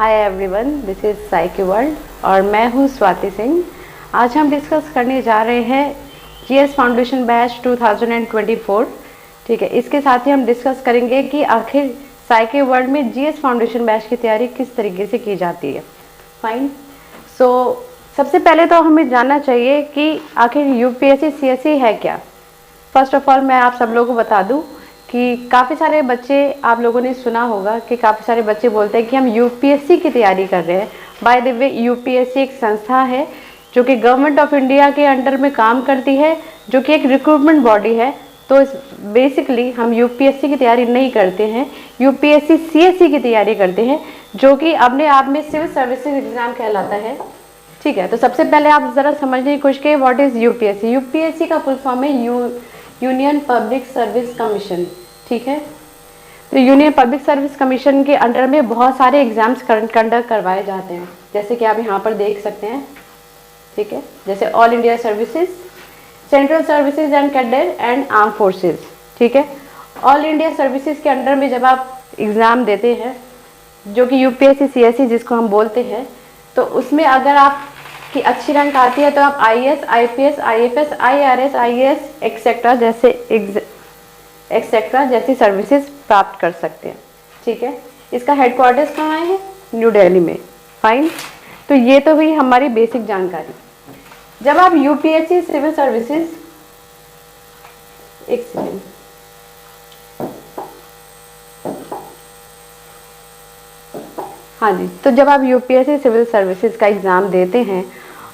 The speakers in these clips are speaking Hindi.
Hi everyone, this is psyche world और मैं हूँ स्वाति सिंह। आज हम डिस्कस करने जा रहे हैं जीएस फाउंडेशन बैच 2024। ठीक है, इसके साथ ही हम डिस्कस करेंगे कि आखिर साइकी वर्ल्ड में जीएस फाउंडेशन बैच की तैयारी किस तरीके से की जाती है। फाइन। सो सबसे पहले तो हमें जानना चाहिए कि आखिर यूपीएससी सीएससी है क्या। फर्स्ट ऑफ ऑल मैं आप सब लोगों को बता दूं कि काफ़ी सारे बच्चे, आप लोगों ने सुना होगा कि काफ़ी सारे बच्चे बोलते हैं कि हम यूपीएससी की तैयारी कर रहे हैं। बाय द वे, यूपीएससी एक संस्था है जो कि गवर्नमेंट ऑफ इंडिया के अंडर में काम करती है, जो कि एक रिक्रूटमेंट बॉडी है। तो बेसिकली हम यूपीएससी की तैयारी नहीं करते हैं, यूपीएससी सीएससी की तैयारी करते हैं, जो कि अपने आप में सिविल सर्विसेज एग्जाम कहलाता है। ठीक है, तो सबसे पहले आप ज़रा समझने की कोशिश करिए व्हाट इज़ यूपीएससी। यूपीएससी का फुल फॉर्म है यूनियन पब्लिक सर्विस कमीशन। ठीक है, तो यूनियन पब्लिक सर्विस कमीशन के अंडर में बहुत सारे एग्जाम्स कंडक्ट करवाए जाते हैं, जैसे कि आप यहाँ पर देख सकते हैं। ठीक है, जैसे all India services, central services and cadre and arm forces. ठीक है, ऑल इंडिया सर्विसेज के अंडर में जब आप एग्ज़ाम देते हैं, जो कि यूपीएससी सीएससी जिसको हम बोलते हैं, तो उसमें अगर आप की अच्छी रैंक आती है तो आप IAS, IPS, IFS, IRS, IAS etcetera जैसी सर्विसेज प्राप्त कर सकते हैं। ठीक है, इसका हेडक्वार्टर्स कहाँ है? न्यू दिल्ली में। फाइन। तो ये तो हुई हमारी बेसिक जानकारी। जब आप यूपीएससी सिविल सर्विसेज, एक सेकेंड, हाँ जी, तो जब आप यूपीएससी सिविल सर्विसेज का एग्ज़ाम देते हैं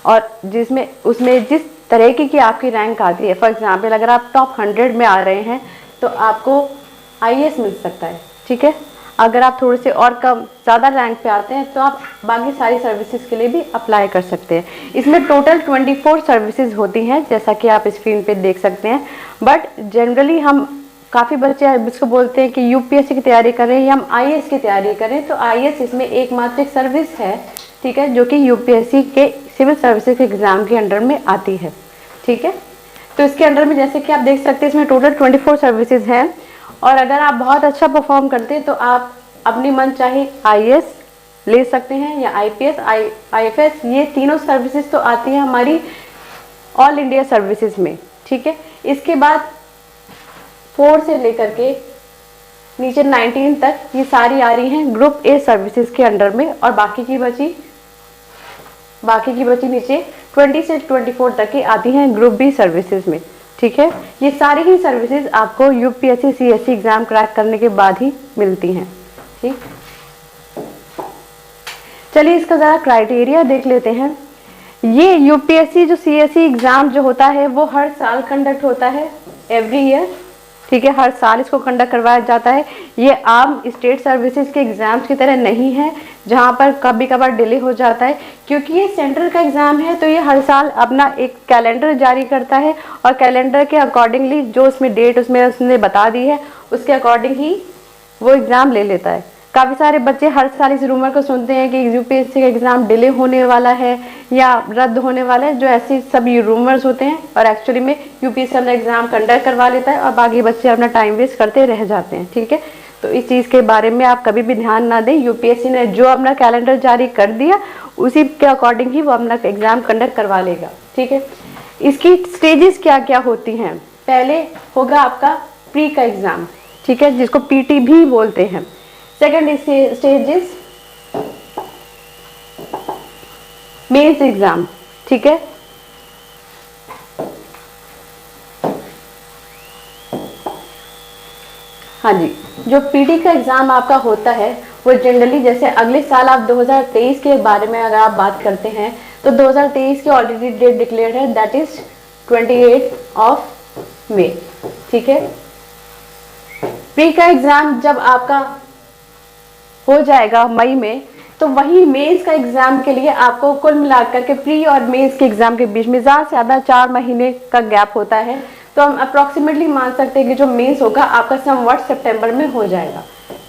और उसमें जिस तरह की आपकी रैंक आती है, फॉर एग्जांपल अगर आप टॉप 100 में आ रहे हैं तो आपको आईएएस मिल सकता है। ठीक है, अगर आप थोड़े से और कम ज़्यादा रैंक पे आते हैं तो आप बाकी सारी सर्विसेज के लिए भी अप्लाई कर सकते हैं। इसमें टोटल 24 सर्विसेज होती हैं, जैसा कि आप स्क्रीन पे देख सकते हैं। बट जनरली हम काफ़ी बच्चे जिसको बोलते हैं कि यूपीएससी की तैयारी करें या हम आईएएस की तैयारी करें, तो आईएएस इसमें एकमात्र एक सर्विस है। ठीक है, जो कि यूपीएससी के सिविल सर्विसेज एग्ज़ाम के अंडर में आती है। ठीक है, तो इसके अंडर में जैसे कि आप देख सकते हैं इसमें टोटल 24 सर्विसेज हैं, और अगर आप बहुत अच्छा परफॉर्म करते हैं तो आप अपनी मन चाहे आईएएस ले सकते हैं या आईपीएस, आईएफएस, ये तीनों सर्विसेज तो आती हैं हमारी ऑल इंडिया सर्विसेज में। ठीक है, इसके बाद 4 से लेकर के नीचे 19 तक ये सारी आ रही हैं ग्रुप ए सर्विसेज के अंडर में, और बाकी की बची नीचे 20 से 24 तक की आती हैं ग्रुप बी सर्विसेज में। ठीक है, ये सारी ही सर्विसेज आपको यूपीएससी सीएससी एग्जाम क्रैक करने के बाद ही मिलती हैं। ठीक, चलिए इसका ज़रा क्राइटेरिया देख लेते हैं। ये यूपीएससी जो सीएससी एग्ज़ाम जो होता है वो हर साल कंडक्ट होता है, एवरी ईयर। ठीक है, हर साल इसको कंडक्ट करवाया जाता है। ये आम स्टेट सर्विसेज के एग्ज़ाम्स की तरह नहीं है जहाँ पर कभी कभार डिले हो जाता है, क्योंकि ये सेंट्रल का एग्ज़ाम है। तो ये हर साल अपना एक कैलेंडर जारी करता है, और कैलेंडर के अकॉर्डिंगली जो उसमें डेट उसने बता दी है उसके अकॉर्डिंग ही वो एग्ज़ाम ले लेता है। काफ़ी सारे बच्चे हर साल इस रूमर को सुनते हैं कि यूपीएससी का एग्ज़ाम डिले होने वाला है या रद्द होने वाला है, जो ऐसे सभी रूमर्स होते हैं, और एक्चुअली में यूपीएससी अपना एग्ज़ाम कंडक्ट करवा लेता है और बाकी बच्चे अपना टाइम वेस्ट करते रह जाते हैं। ठीक है, तो इस चीज़ के बारे में आप कभी भी ध्यान ना दें। यूपीएससी ने जो अपना कैलेंडर जारी कर दिया उसी के अकॉर्डिंग ही वो अपना एग्ज़ाम कंडक्ट करवा लेगा। ठीक है, इसकी स्टेजेस क्या क्या होती हैं। पहले होगा आपका प्री का एग्ज़ाम, ठीक है, जिसको पीटी भी बोलते हैं। Second stage is mains exam. ठीक है, हाँ जी, जो पीटी का एग्ज़ाम आपका होता है वो जनरली, जैसे अगले साल आप 2023 के बारे में अगर आप बात करते हैं तो 2023 की ऑलरेडी डेट डिक्लेयर है, दैट इज 28 मई। ठीक है, प्री का एग्ज़ाम जब आपका हो जाएगा मई में, तो वही मेंस का एग्ज़ाम के लिए आपको कुल मिलाकर के प्री और मेंस के एग्ज़ाम के बीच में ज़्यादा से ज़्यादा 4 महीने का गैप होता है। तो हम अप्रॉक्सीमेटली मान सकते हैं कि जो मेंस होगा आपका समवट सितंबर में हो जाएगा।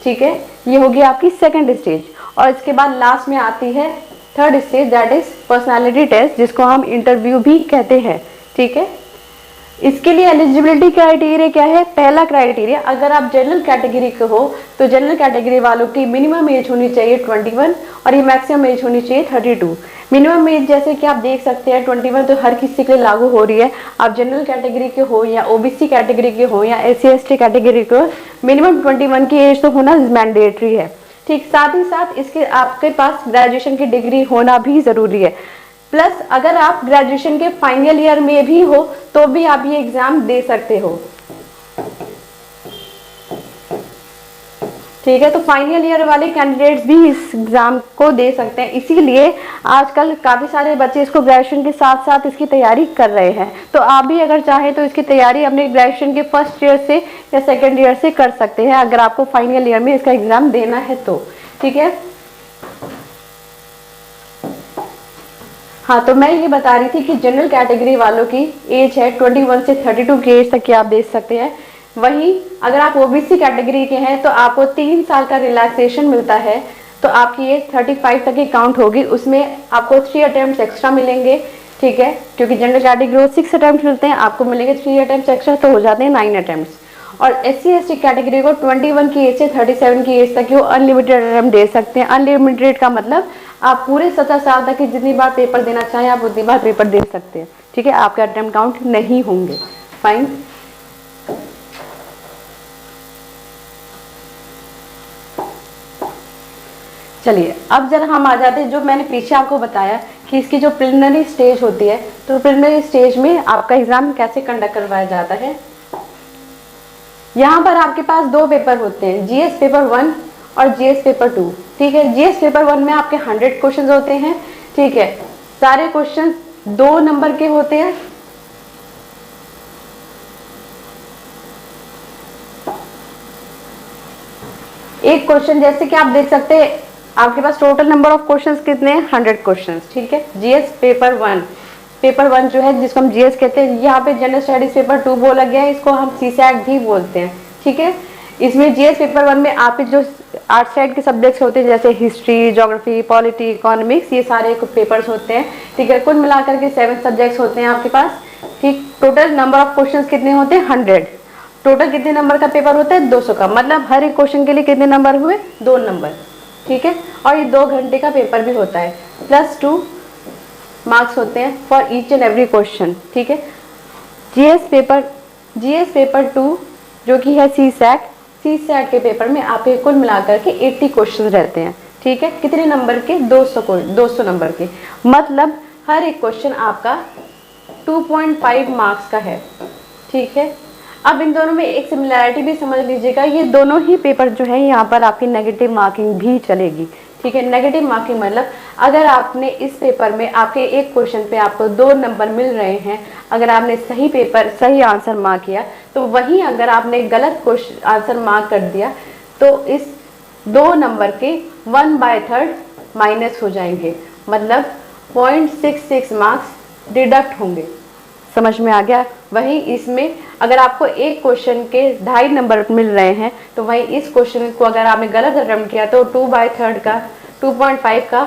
ठीक है, ये होगी आपकी सेकंड स्टेज, और इसके बाद लास्ट में आती है third stage, that is personality test, जिसको हम इंटरव्यू भी कहते हैं। ठीक है, इसके लिए एलिजिबिलिटी क्राइटेरिया क्या है? पहला क्राइटेरिया, अगर आप जनरल कैटेगरी के हो तो जनरल कैटेगरी वालों की मिनिमम एज होनी चाहिए 21 और ये मैक्सिमम एज होनी चाहिए 32। मिनिमम एज जैसे कि आप देख सकते हैं 21 तो हर किसी के लिए लागू हो रही है। आप जनरल कैटेगरी के हो या ओबीसी कैटेगरी के हो या SC/ST कैटेगरी के हो, मिनिमम 21 की एज तो होना मैंडेटरी है। ठीक, साथ ही साथ इसके आपके पास ग्रेजुएशन की डिग्री होना भी जरूरी है। प्लस अगर आप ग्रेजुएशन के फाइनल ईयर में भी हो तो भी आप ये एग्जाम दे सकते हो। ठीक है, तो फाइनल ईयर वाले कैंडिडेट्स भी इस एग्जाम को दे सकते हैं। इसीलिए आजकल काफी सारे बच्चे इसको ग्रेजुएशन के साथ साथ इसकी तैयारी कर रहे हैं। तो आप भी अगर चाहें तो इसकी तैयारी अपने ग्रेजुएशन के फर्स्ट ईयर से या सेकेंड ईयर से कर सकते हैं, अगर आपको फाइनल ईयर में इसका एग्जाम देना है तो। ठीक है, हाँ, तो मैं ये बता रही थी कि जनरल कैटेगरी वालों की एज है 21 से 32 की एज तक की आप दे सकते हैं। वहीं अगर आप ओबीसी कैटेगरी के हैं तो आपको 3 साल का रिलैक्सेशन मिलता है, तो आपकी एज 35 तक की काउंट होगी। उसमें आपको 3 अटेम्प्ट एक्स्ट्रा मिलेंगे। ठीक है, क्योंकि जनरल कैटेगरी 6 अटेम्प्ट मिलते हैं, आपको मिलेंगे 3 अटेम्प्ट एक्स्ट्रा, तो हो जाते हैं 9 अटेम्प्ट। और SC/ST कैटेगरी को 21 की एज से 37 की एज तक की वो अनलिमिटेड अटेम्प्ट दे सकते हैं। अनलिमिटेड का मतलब आप पूरे 17 साल तक की जितनी बार पेपर देना चाहें आप उतनी बार पेपर दे सकते हैं। ठीक है, आपके अटेम्प्ट काउंट नहीं होंगे। फाइन, चलिए अब जरा हम आ जाते हैं, जो मैंने पीछे आपको बताया कि इसकी जो प्रिलिमिनरी स्टेज होती है, तो प्रिलिमिनरी स्टेज में आपका एग्जाम कैसे कंडक्ट करवाया जाता है। यहाँ पर आपके पास 2 पेपर होते हैं, GS पेपर 1 और GS पेपर 2। ठीक है, GS पेपर 1 में आपके 100 क्वेश्चन होते हैं। ठीक है, सारे क्वेश्चन 2 नंबर के होते हैं। एक क्वेश्चन जैसे कि आप देख सकते हैं आपके पास टोटल नंबर ऑफ क्वेश्चंस कितने हैं? 100 क्वेश्चंस। ठीक है, GS पेपर 1 जो है जिसको हम GS कहते हैं, यहाँ पे जनरल स्टडीज पेपर 2 बोला गया है, इसको हम CSAT भी बोलते हैं। ठीक है, इसमें GS पेपर 1 में आपके जो आर्ट साइड के सब्जेक्ट्स होते हैं जैसे हिस्ट्री, ज्योग्राफी, पॉलिटी, इकोनॉमिक्स, ये सारे पेपर्स होते हैं। ठीक है, कुल मिलाकर के 7 सब्जेक्ट्स होते हैं आपके पास। ठीक, टोटल नंबर ऑफ क्वेश्चंस कितने होते हैं? 100। टोटल कितने नंबर का पेपर होता है? 200 का। मतलब हर एक क्वेश्चन के लिए कितने नंबर हुए? 2 नंबर। ठीक है, और ये 2 घंटे का पेपर भी होता है, +2 मार्क्स होते हैं for each and every question. ठीक है, GS पेपर 2 जो कि है CSAT के पेपर में आपके कुल मिलाकर के 80 क्वेश्चन रहते हैं। ठीक है, कितने नंबर के? 200 नंबर के। मतलब हर एक क्वेश्चन आपका 2.5 मार्क्स का है। ठीक है, अब इन दोनों में एक सिमिलैरिटी भी समझ लीजिएगा, ये दोनों ही पेपर जो है यहाँ पर आपकी नेगेटिव मार्किंग भी चलेगी। ठीक है, नेगेटिव मार्किंग मतलब अगर आपने इस पेपर में आपके एक क्वेश्चन पे आपको 2 नंबर मिल रहे हैं, अगर आपने सही आंसर मार्क किया, तो वहीं अगर आपने गलत क्वेश्चन आंसर मार्क कर दिया तो इस 2 नंबर के 1/3 माइनस हो जाएंगे। मतलब 0.66 मार्क्स डिडक्ट होंगे। समझ में आ गया? वही इसमें अगर आपको एक क्वेश्चन के 2.5 नंबर मिल रहे हैं, तो वही इस क्वेश्चन को अगर आपने गलत अटेम्प्ट किया तो 2/3 का 2.5 का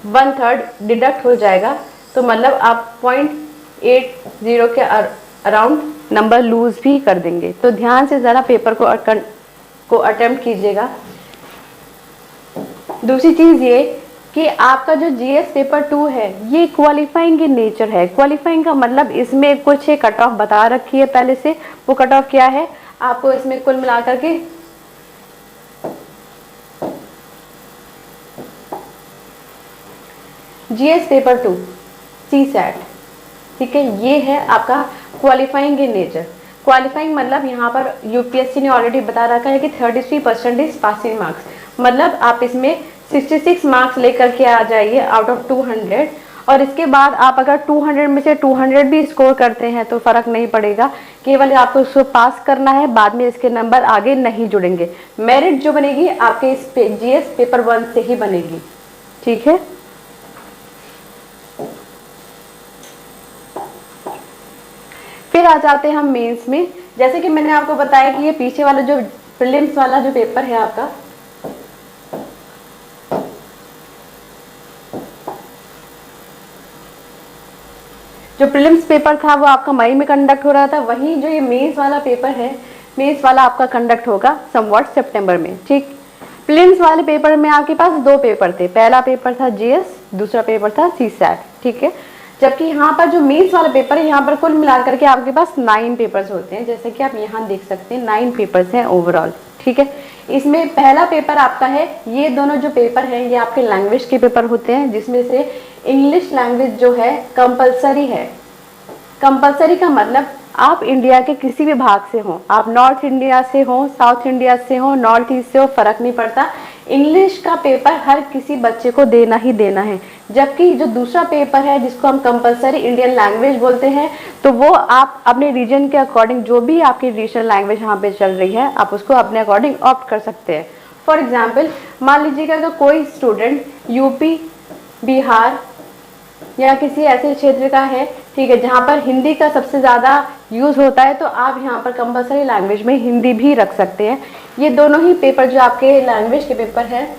1/3 डिडक्ट हो जाएगा। तो मतलब आप 0.80 के अराउंड नंबर लूज भी कर देंगे। तो ध्यान से ज़रा पेपर को अटेम्प्ट कीजिएगा। दूसरी चीज़ ये कि आपका जो GS पेपर 2 है ये क्वालिफाइंग की नेचर है। क्वालिफाइंग का मतलब इसमें कुछ एक कट ऑफ बता रखी है पहले से। वो कट ऑफ क्या है? आपको इसमें कुल मिलाकर के GS पेपर 2 CSAT, ठीक है, ये है आपका क्वालिफाइंग इन नेचर। क्वालिफाइंग मतलब यहाँ पर UPSC ने ऑलरेडी बता रखा है कि 33% पासिंग मार्क्स। मतलब आप इसमें 66 मार्क्स लेकर के आ जाइए आउट ऑफ 200, और इसके बाद आप अगर 200 में से 200 भी स्कोर करते हैं तो फर्क नहीं पड़ेगा, केवल आपको उसको पास करना है, बाद में इसके नंबर आगे नहीं जुड़ेंगे। मेरिट जो बनेगी आपके इस GS पेपर 1 से ही बनेगी। ठीक है, फिर आ जाते हैं हम मेंस में। जैसे कि मैंने आपको बताया कि ये पीछे वाला जो प्रीलिम्स वाला जो पेपर है आपका, जो प्रीलिम्स पेपर था वो आपका मई में कंडक्ट हो रहा था, वहीं जो ये मेंस वाला पेपर है, मेंस वाला आपका कंडक्ट होगा समवॉट सितंबर में। ठीक, प्रीलिम्स वाले पेपर में आपके पास दो पेपर थे, पहला पेपर था जीएस, दूसरा पेपर था सीसैट। ठीक है, जबकि यहाँ पर जो मेंस वाला पेपर है, यहाँ पर कुल मिला करके आपके पास 9 पेपर्स होते हैं, जैसे कि आप यहाँ देख सकते हैं 9 पेपर्स हैं ओवरऑल। ठीक है, इसमें पहला पेपर आपका है, ये दोनों जो पेपर हैं ये आपके लैंग्वेज के पेपर होते हैं, जिसमें से इंग्लिश लैंग्वेज जो है कंपलसरी है। कंपलसरी का मतलब आप इंडिया के किसी भी भाग से हो, आप नॉर्थ इंडिया से हो, साउथ इंडिया से हो, नॉर्थ ईस्ट से हो, फर्क नहीं पड़ता, इंग्लिश का पेपर हर किसी बच्चे को देना ही देना है। जबकि जो दूसरा पेपर है जिसको हम कंपलसरी इंडियन लैंग्वेज बोलते हैं, तो वो आप अपने रीजन के अकॉर्डिंग, जो भी आपकी रीजनल लैंग्वेज यहाँ पे चल रही है, आप उसको अपने अकॉर्डिंग ऑप्ट कर सकते हैं। फॉर एग्जाम्पल मान लीजिएगा अगर कोई स्टूडेंट यूपी, बिहार या किसी ऐसे क्षेत्र का है, ठीक है, जहाँ पर हिंदी का सबसे ज़्यादा यूज़ होता है, तो आप यहाँ पर कंपलसरी लैंग्वेज में हिंदी भी रख सकते हैं। ये दोनों ही पेपर जो आपके लैंग्वेज के पेपर हैं,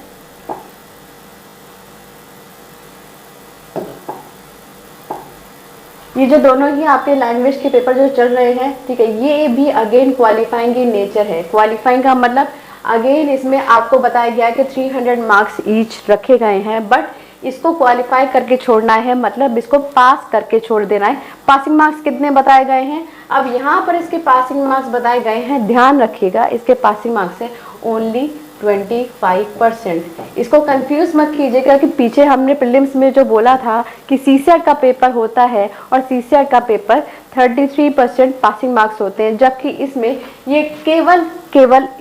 ये जो दोनों ही आपके लैंग्वेज के पेपर जो चल रहे हैं, ठीक है, ये भी अगेन क्वालिफाइंग इन नेचर है। क्वालिफाइंग का मतलब अगेन इसमें आपको बताया गया कि 300 मार्क्स ईच रखे गए हैं, बट इसको क्वालिफाई करके छोड़ना है, मतलब इसको पास करके छोड़ देना है। पासिंग मार्क्स कितने बताए गए हैं, अब यहाँ पर इसके पासिंग मार्क्स बताए गए हैं, ध्यान रखिएगा, इसके पासिंग मार्क्स है ओनली 25%। इसको कंफ्यूज मत कीजिएगा कि पीछे हमने प्रीलिम्स में जो बोला था कि सीसेट का पेपर होता है और सीसेट का पेपर 33% पासिंग मार्क्स होते हैं, जबकि इसमें ये केवल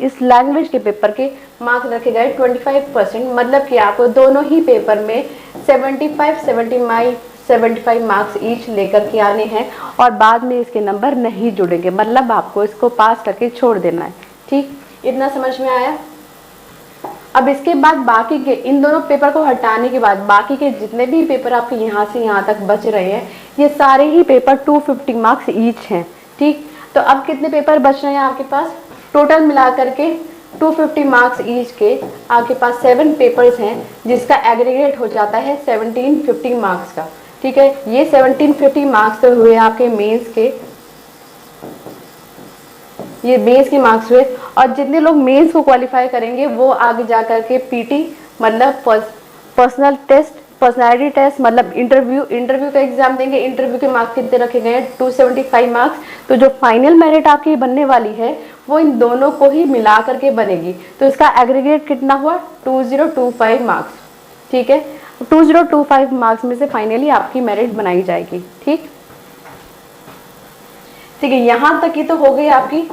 इस लैंग्वेज के पेपर के मार्क्स रखे गए 25%, मतलब कि आपको दोनों ही पेपर में 75 मार्क्स ईच लेकर के आने हैं और बाद में इसके नंबर नहीं जुड़ेंगे, मतलब आपको इसको पास करके छोड़ देना है। ठीक, इतना समझ में आया। अब इसके बाद बाकी के इन दोनों पेपर को हटाने के बाद बाकी के जितने भी पेपर आपके यहाँ से यहाँ तक बच रहे हैं, ये सारे ही पेपर 250 मार्क्स ईच हैं। ठीक, तो अब कितने पेपर बच रहे हैं आपके पास, टोटल मिला करके 250 मार्क्स ईच के आपके पास 7 पेपर्स हैं, जिसका एग्रीगेट हो जाता है 1750 मार्क्स का। ठीक है, ये 1750 मार्क्स तो हुए आपके मेंस के, ये मेंस के मार्क्स हुए, और जितने लोग मेंस को क्वालिफाई करेंगे वो आगे जा करके पीटी मतलब पर्सनल टेस्ट, पर्सनालिटी टेस्ट मतलब इंटरव्यू का एग्जाम देंगे। इंटरव्यू के मार्क्स कितने रखे गए हैं, 275 मार्क्स। तो जो फाइनल मेरिट आपकी बनने वाली है वो इन दोनों को ही मिला करके बनेगी, तो इसका एग्रीगेट कितना हुआ, 2025 मार्क्स। ठीक है, 2025 मार्क्स में से फाइनली आपकी मेरिट बनाई जाएगी। ठीक है, यहाँ तक ही तो हो गई आपकी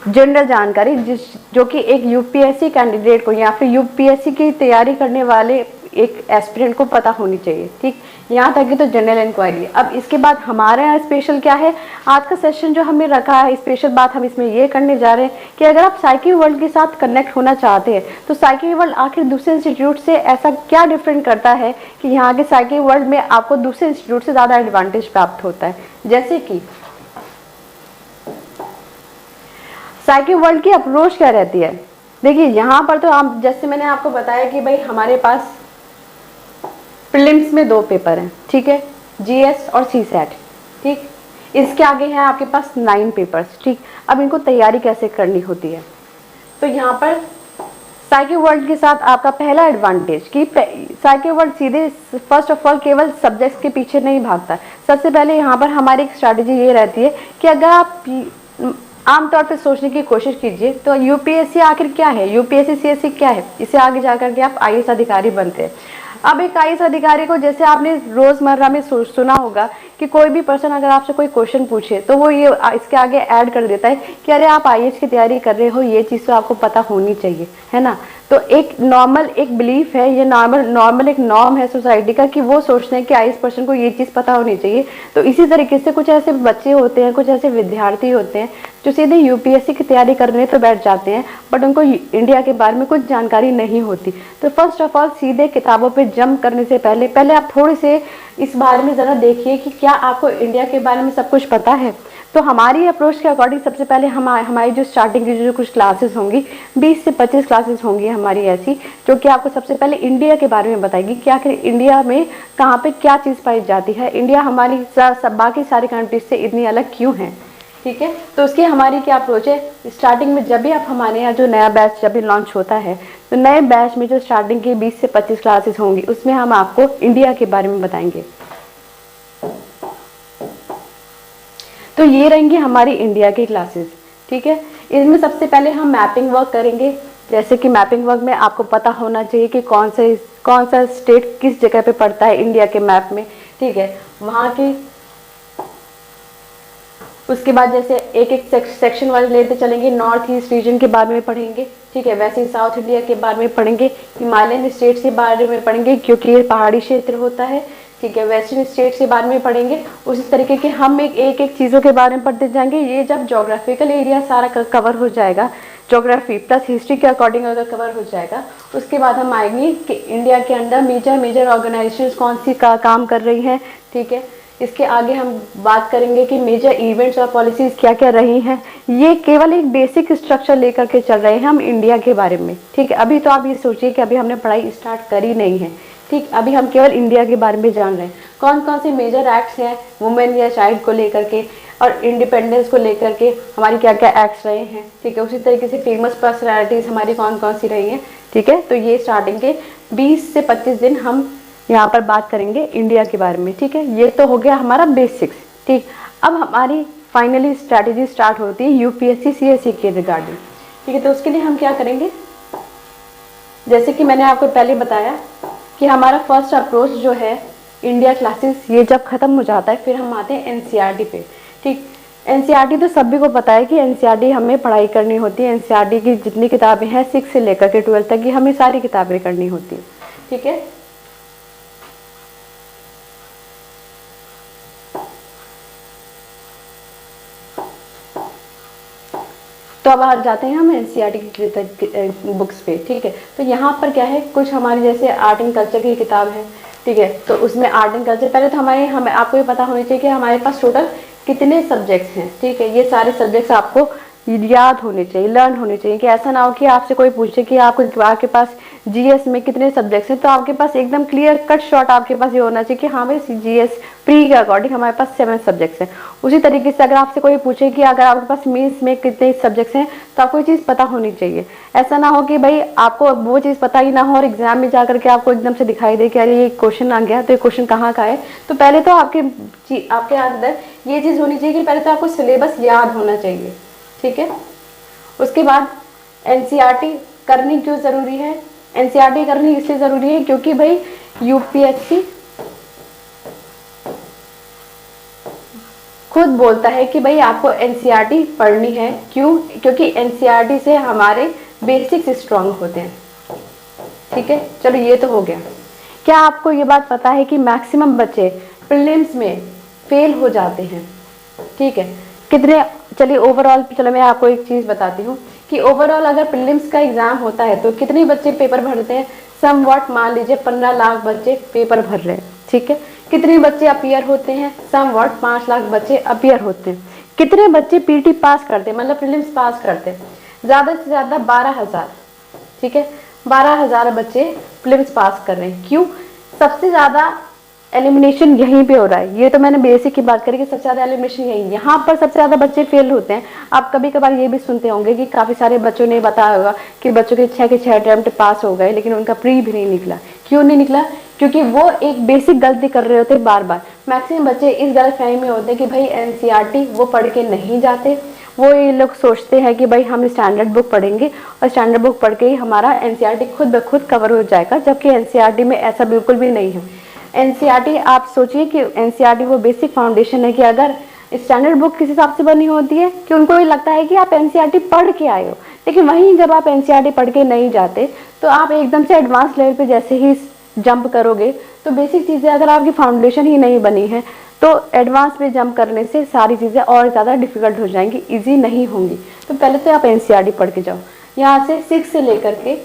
जनरल जानकारी, जो कि एक यूपीएससी कैंडिडेट को या फिर यूपीएससी की तैयारी करने वाले एक एस्पिरेंट को पता होनी चाहिए। ठीक, यहाँ तक ही तो जनरल इंक्वायरी। अब इसके बाद हमारे यहाँ स्पेशल क्या है, आज का सेशन जो हमने रखा है स्पेशल बात हम इसमें ये करने जा रहे हैं कि अगर आप साइकिल वर्ल्ड के साथ कनेक्ट होना चाहते हैं तो साइकिल वर्ल्ड आखिर दूसरे इंस्टीट्यूट से ऐसा क्या डिफरेंट करता है कि यहाँ के साइकिल वर्ल्ड में आपको दूसरे इंस्टीट्यूट से ज़्यादा एडवांटेज प्राप्त होता है। जैसे कि साइकिल वर्ल्ड की अप्रोच क्या रहती है, देखिए यहाँ पर तो आप, जैसे मैंने आपको बताया कि भाई हमारे पास प्रीलिम्स में 2 पेपर हैं, ठीक है, जीएस और सीसैट। ठीक, इसके आगे हैं आपके पास 9 पेपर्स। ठीक, अब इनको तैयारी कैसे करनी होती है, तो यहाँ पर साइकिल वर्ल्ड के साथ आपका पहला एडवांटेज कि साइकिल वर्ल्ड सीधे फर्स्ट ऑफ ऑल केवल सब्जेक्ट्स के पीछे नहीं भागता। सबसे पहले यहाँ पर हमारी एक स्ट्रैटेजी ये रहती है कि अगर आप आमतौर पर सोचने की कोशिश कीजिए तो यूपीएससी आखिर क्या है, यूपीएससी सीएससी क्या है, इसे आगे जाकर के आप आईएएस अधिकारी बनते हैं। अब एक आईएएस अधिकारी को, जैसे आपने रोजमर्रा में सुना होगा कि कोई भी पर्सन अगर आपसे कोई क्वेश्चन पूछे तो वो ये इसके आगे ऐड कर देता है कि अरे आप आईएएस की तैयारी कर रहे हो, ये चीज़ तो आपको पता होनी चाहिए, है ना। तो एक नॉर्मल एक बिलीफ है, ये नॉर्मल एक नॉर्म है सोसाइटी का कि वो सोचते हैं कि आईएएस पर्सन को ये चीज़ पता होनी चाहिए। तो इसी तरीके से कुछ ऐसे बच्चे होते हैं, कुछ ऐसे विद्यार्थी होते हैं जो सीधे यूपीएससी की तैयारी करने तो बैठ जाते हैं, बट उनको इंडिया के बारे में कुछ जानकारी नहीं होती। तो फर्स्ट ऑफ ऑल सीधे किताबों पे जंप करने से पहले आप थोड़े से इस बारे में ज़रा देखिए कि क्या आपको इंडिया के बारे में सब कुछ पता है। तो हमारी अप्रोच के अकॉर्डिंग सबसे पहले हमारी जो स्टार्टिंग की जो कुछ क्लासेस होंगी, 20 से 25 क्लासेस होंगी हमारी ऐसी, जो कि आपको सबसे पहले इंडिया के बारे में बताएगी कि आखिर इंडिया में कहाँ पे क्या चीज़ पाई जाती है, इंडिया हमारी बाकी सारी कंट्रीज से इतनी अलग क्यों है। ठीक है, तो उसकी हमारी क्या अप्रोच है, स्टार्टिंग में जब भी आप हमारे यहाँ जो नया बैच जब भी लॉन्च होता है, तो नए बैच में जो स्टार्टिंग की 20 से 25 क्लासेस होंगी उसमें हम आपको इंडिया के बारे में बताएंगे। तो ये रहेंगी हमारी इंडिया की क्लासेस। ठीक है, इसमें सबसे पहले हम मैपिंग वर्क करेंगे। जैसे कि मैपिंग वर्क में आपको पता होना चाहिए कि कौन सा स्टेट किस जगह पे पड़ता है इंडिया के मैप में। ठीक है, वहाँ की उसके बाद जैसे एक एक सेक्शन वाइज लेते चलेंगे, नॉर्थ ईस्ट रीजन के बारे में पढ़ेंगे। ठीक है, वैसे ही साउथ इंडिया के बारे में पढ़ेंगे, हिमालयन स्टेट्स के बारे में पढ़ेंगे क्योंकि ये पहाड़ी क्षेत्र होता है। ठीक है, वेस्टर्न स्टेट्स के बारे में पढ़ेंगे। उसी तरीके के हम एक एक चीज़ों के बारे में पढ़ते जाएंगे। ये जब जोग्राफिकल एरिया सारा कवर हो जाएगा, जोग्राफी प्लस हिस्ट्री के अकॉर्डिंग अगर कवर हो जाएगा, उसके बाद हम आएंगे कि इंडिया के अंदर मेजर ऑर्गेनाइजेशंस कौन सी काम कर रही हैं। ठीक है, इसके आगे हम बात करेंगे कि मेजर इवेंट्स और पॉलिसीज़ क्या क्या रही हैं। ये केवल एक बेसिक स्ट्रक्चर लेकर के चल रहे हैं हम इंडिया के बारे में। ठीक है, अभी तो आप ये सोचिए कि अभी हमने पढ़ाई स्टार्ट करी नहीं है। ठीक, अभी हम केवल इंडिया के बारे में जान रहे हैं, कौन कौन से मेजर एक्ट्स हैं वुमेन या चाइल्ड को लेकर के और इंडिपेंडेंस को लेकर के हमारी क्या क्या एक्ट्स रहे हैं। ठीक है, उसी तरीके से फेमस पर्सनैलिटीज़ हमारी कौन कौन सी रही हैं। ठीक है, तो ये स्टार्टिंग के 20 से 25 दिन हम यहाँ पर बात करेंगे इंडिया के बारे में। ठीक है, ये तो हो गया हमारा बेसिक्स। ठीक, अब हमारी फाइनली स्ट्रैटेजी स्टार्ट होती है यूपीएससी सीएसई के रिगार्डिंग। ठीक है, तो उसके लिए हम क्या करेंगे, जैसे कि मैंने आपको पहले बताया कि हमारा फर्स्ट अप्रोच जो है इंडिया क्लासेस, ये जब खत्म हो जाता है फिर हम आते हैं एनसीईआरटी पे। ठीक, एनसीईआरटी तो सभी को पता है कि एनसीईआरटी हमें पढ़ाई करनी होती है। एनसीईआरटी की जितनी किताबें हैं 6 से लेकर के 12 तक की हमें सारी किताबें करनी होती है। ठीक है, तो अब आ जाते हैं हम एनसीईआरटी की बुक्स पे। ठीक है, तो यहाँ पर क्या है, कुछ हमारी जैसे आर्ट एंड कल्चर की किताब है। ठीक है, तो उसमें आर्ट एंड कल्चर पहले तो हमें आपको ये पता होना चाहिए कि हमारे पास टोटल कितने सब्जेक्ट्स हैं। ठीक है, ये सारे सब्जेक्ट्स आपको याद होने चाहिए, लर्न होने चाहिए, कि ऐसा ना हो कि आपसे कोई पूछे कि आपके पास जीएस में कितने सब्जेक्ट्स हैं, तो आपके पास एकदम क्लियर कट शॉर्ट आपके पास ये होना चाहिए कि हाँ भाई जीएस प्री के अकॉर्डिंग हमारे पास 7 सब्जेक्ट्स हैं। उसी तरीके से अगर आपसे कोई पूछे कि अगर आपके पास मेंस में कितने सब्जेक्ट्स हैं, तो आपको ये चीज़ पता होनी चाहिए। ऐसा ना हो कि भाई आपको वो चीज़ पता ही ना हो और एग्जाम में जाकर के आपको एकदम से दिखाई दे कि अरे ये क्वेश्चन आ गया, तो ये क्वेश्चन कहाँ का है। तो पहले तो आपके अंदर ये चीज़ होनी चाहिए कि पहले तो आपको सिलेबस याद होना चाहिए। ठीक है, उसके बाद एनसीईआरटी करनी क्यों ज़रूरी है, एनसीईआरटी करनी इसलिए ज़रूरी है क्योंकि भाई यूपीएससी खुद बोलता है कि भाई आपको एनसीईआरटी पढ़नी है। क्यों, क्योंकि एनसीईआरटी से हमारे बेसिक्स स्ट्रांग होते हैं। ठीक है, चलो ये तो हो गया। क्या आपको ये बात पता है कि मैक्सिमम बच्चे प्रीलिम्स में फेल हो जाते हैं। ठीक है, कितने, चलिए ओवरऑल, चलो मैं आपको एक चीज़ बताती हूँ कि ओवरऑल अगर प्रीलिम्स का एग्जाम होता है तो कितने बच्चे पेपर भरते हैं, समवॉट मान लीजिए 15 लाख बच्चे पेपर भर रहे हैं। ठीक है, कितने बच्चे अपीयर होते हैं, समवॉट 5 लाख बच्चे अपीयर होते हैं। कितने बच्चे पीटी पास करते हैं, मतलब प्रीलिम्स पास करते हैं, ज़्यादा से ज़्यादा 12,000। ठीक है, 12,000 बच्चे प्रीलिम्स पास कर रहे हैं। क्यों, सबसे ज़्यादा एलिमिनेशन यहीं पे हो रहा है। ये तो मैंने बेसिक की बात करी कि सबसे ज़्यादा एलिमिनेशन यहीं, यहाँ पर सबसे ज़्यादा बच्चे फेल होते हैं। आप कभी कभार ये भी सुनते होंगे कि काफ़ी सारे बच्चों ने बताया होगा कि बच्चों के 6 के 6 अटैम्प्ट पास हो गए लेकिन उनका प्री भी नहीं निकला। क्यों नहीं निकला, क्योंकि वो एक बेसिक गलती कर रहे होते बार बार। मैक्सिमम बच्चे इस गलतफहमी में होते हैं कि भाई एनसीईआरटी वो पढ़ के नहीं जाते। वो ये लोग सोचते हैं कि भाई हम स्टैंडर्ड बुक पढ़ेंगे और स्टैंडर्ड बुक पढ़ के ही हमारा एनसीईआरटी खुद ब खुद कवर हो जाएगा, जबकि एनसीईआरटी में ऐसा बिल्कुल भी नहीं है। एनसीईआरटी, आप सोचिए कि एनसीईआरटी वो बेसिक फाउंडेशन है कि अगर स्टैंडर्ड बुक किस हिसाब से बनी होती है कि उनको ये लगता है कि आप एनसीईआरटी पढ़ के आए हो, लेकिन वहीं जब आप एनसीईआरटी पढ़ के नहीं जाते तो आप एकदम से एडवांस लेवल पे जैसे ही जंप करोगे तो बेसिक चीज़ें अगर आपकी फाउंडेशन ही नहीं बनी है तो एडवांस पे जंप करने से सारी चीज़ें और ज़्यादा डिफिकल्ट हो जाएंगी, ईजी नहीं होंगी। तो पहले तो आप एनसीईआरटी पढ़ के जाओ। यहाँ से 6 से लेकर के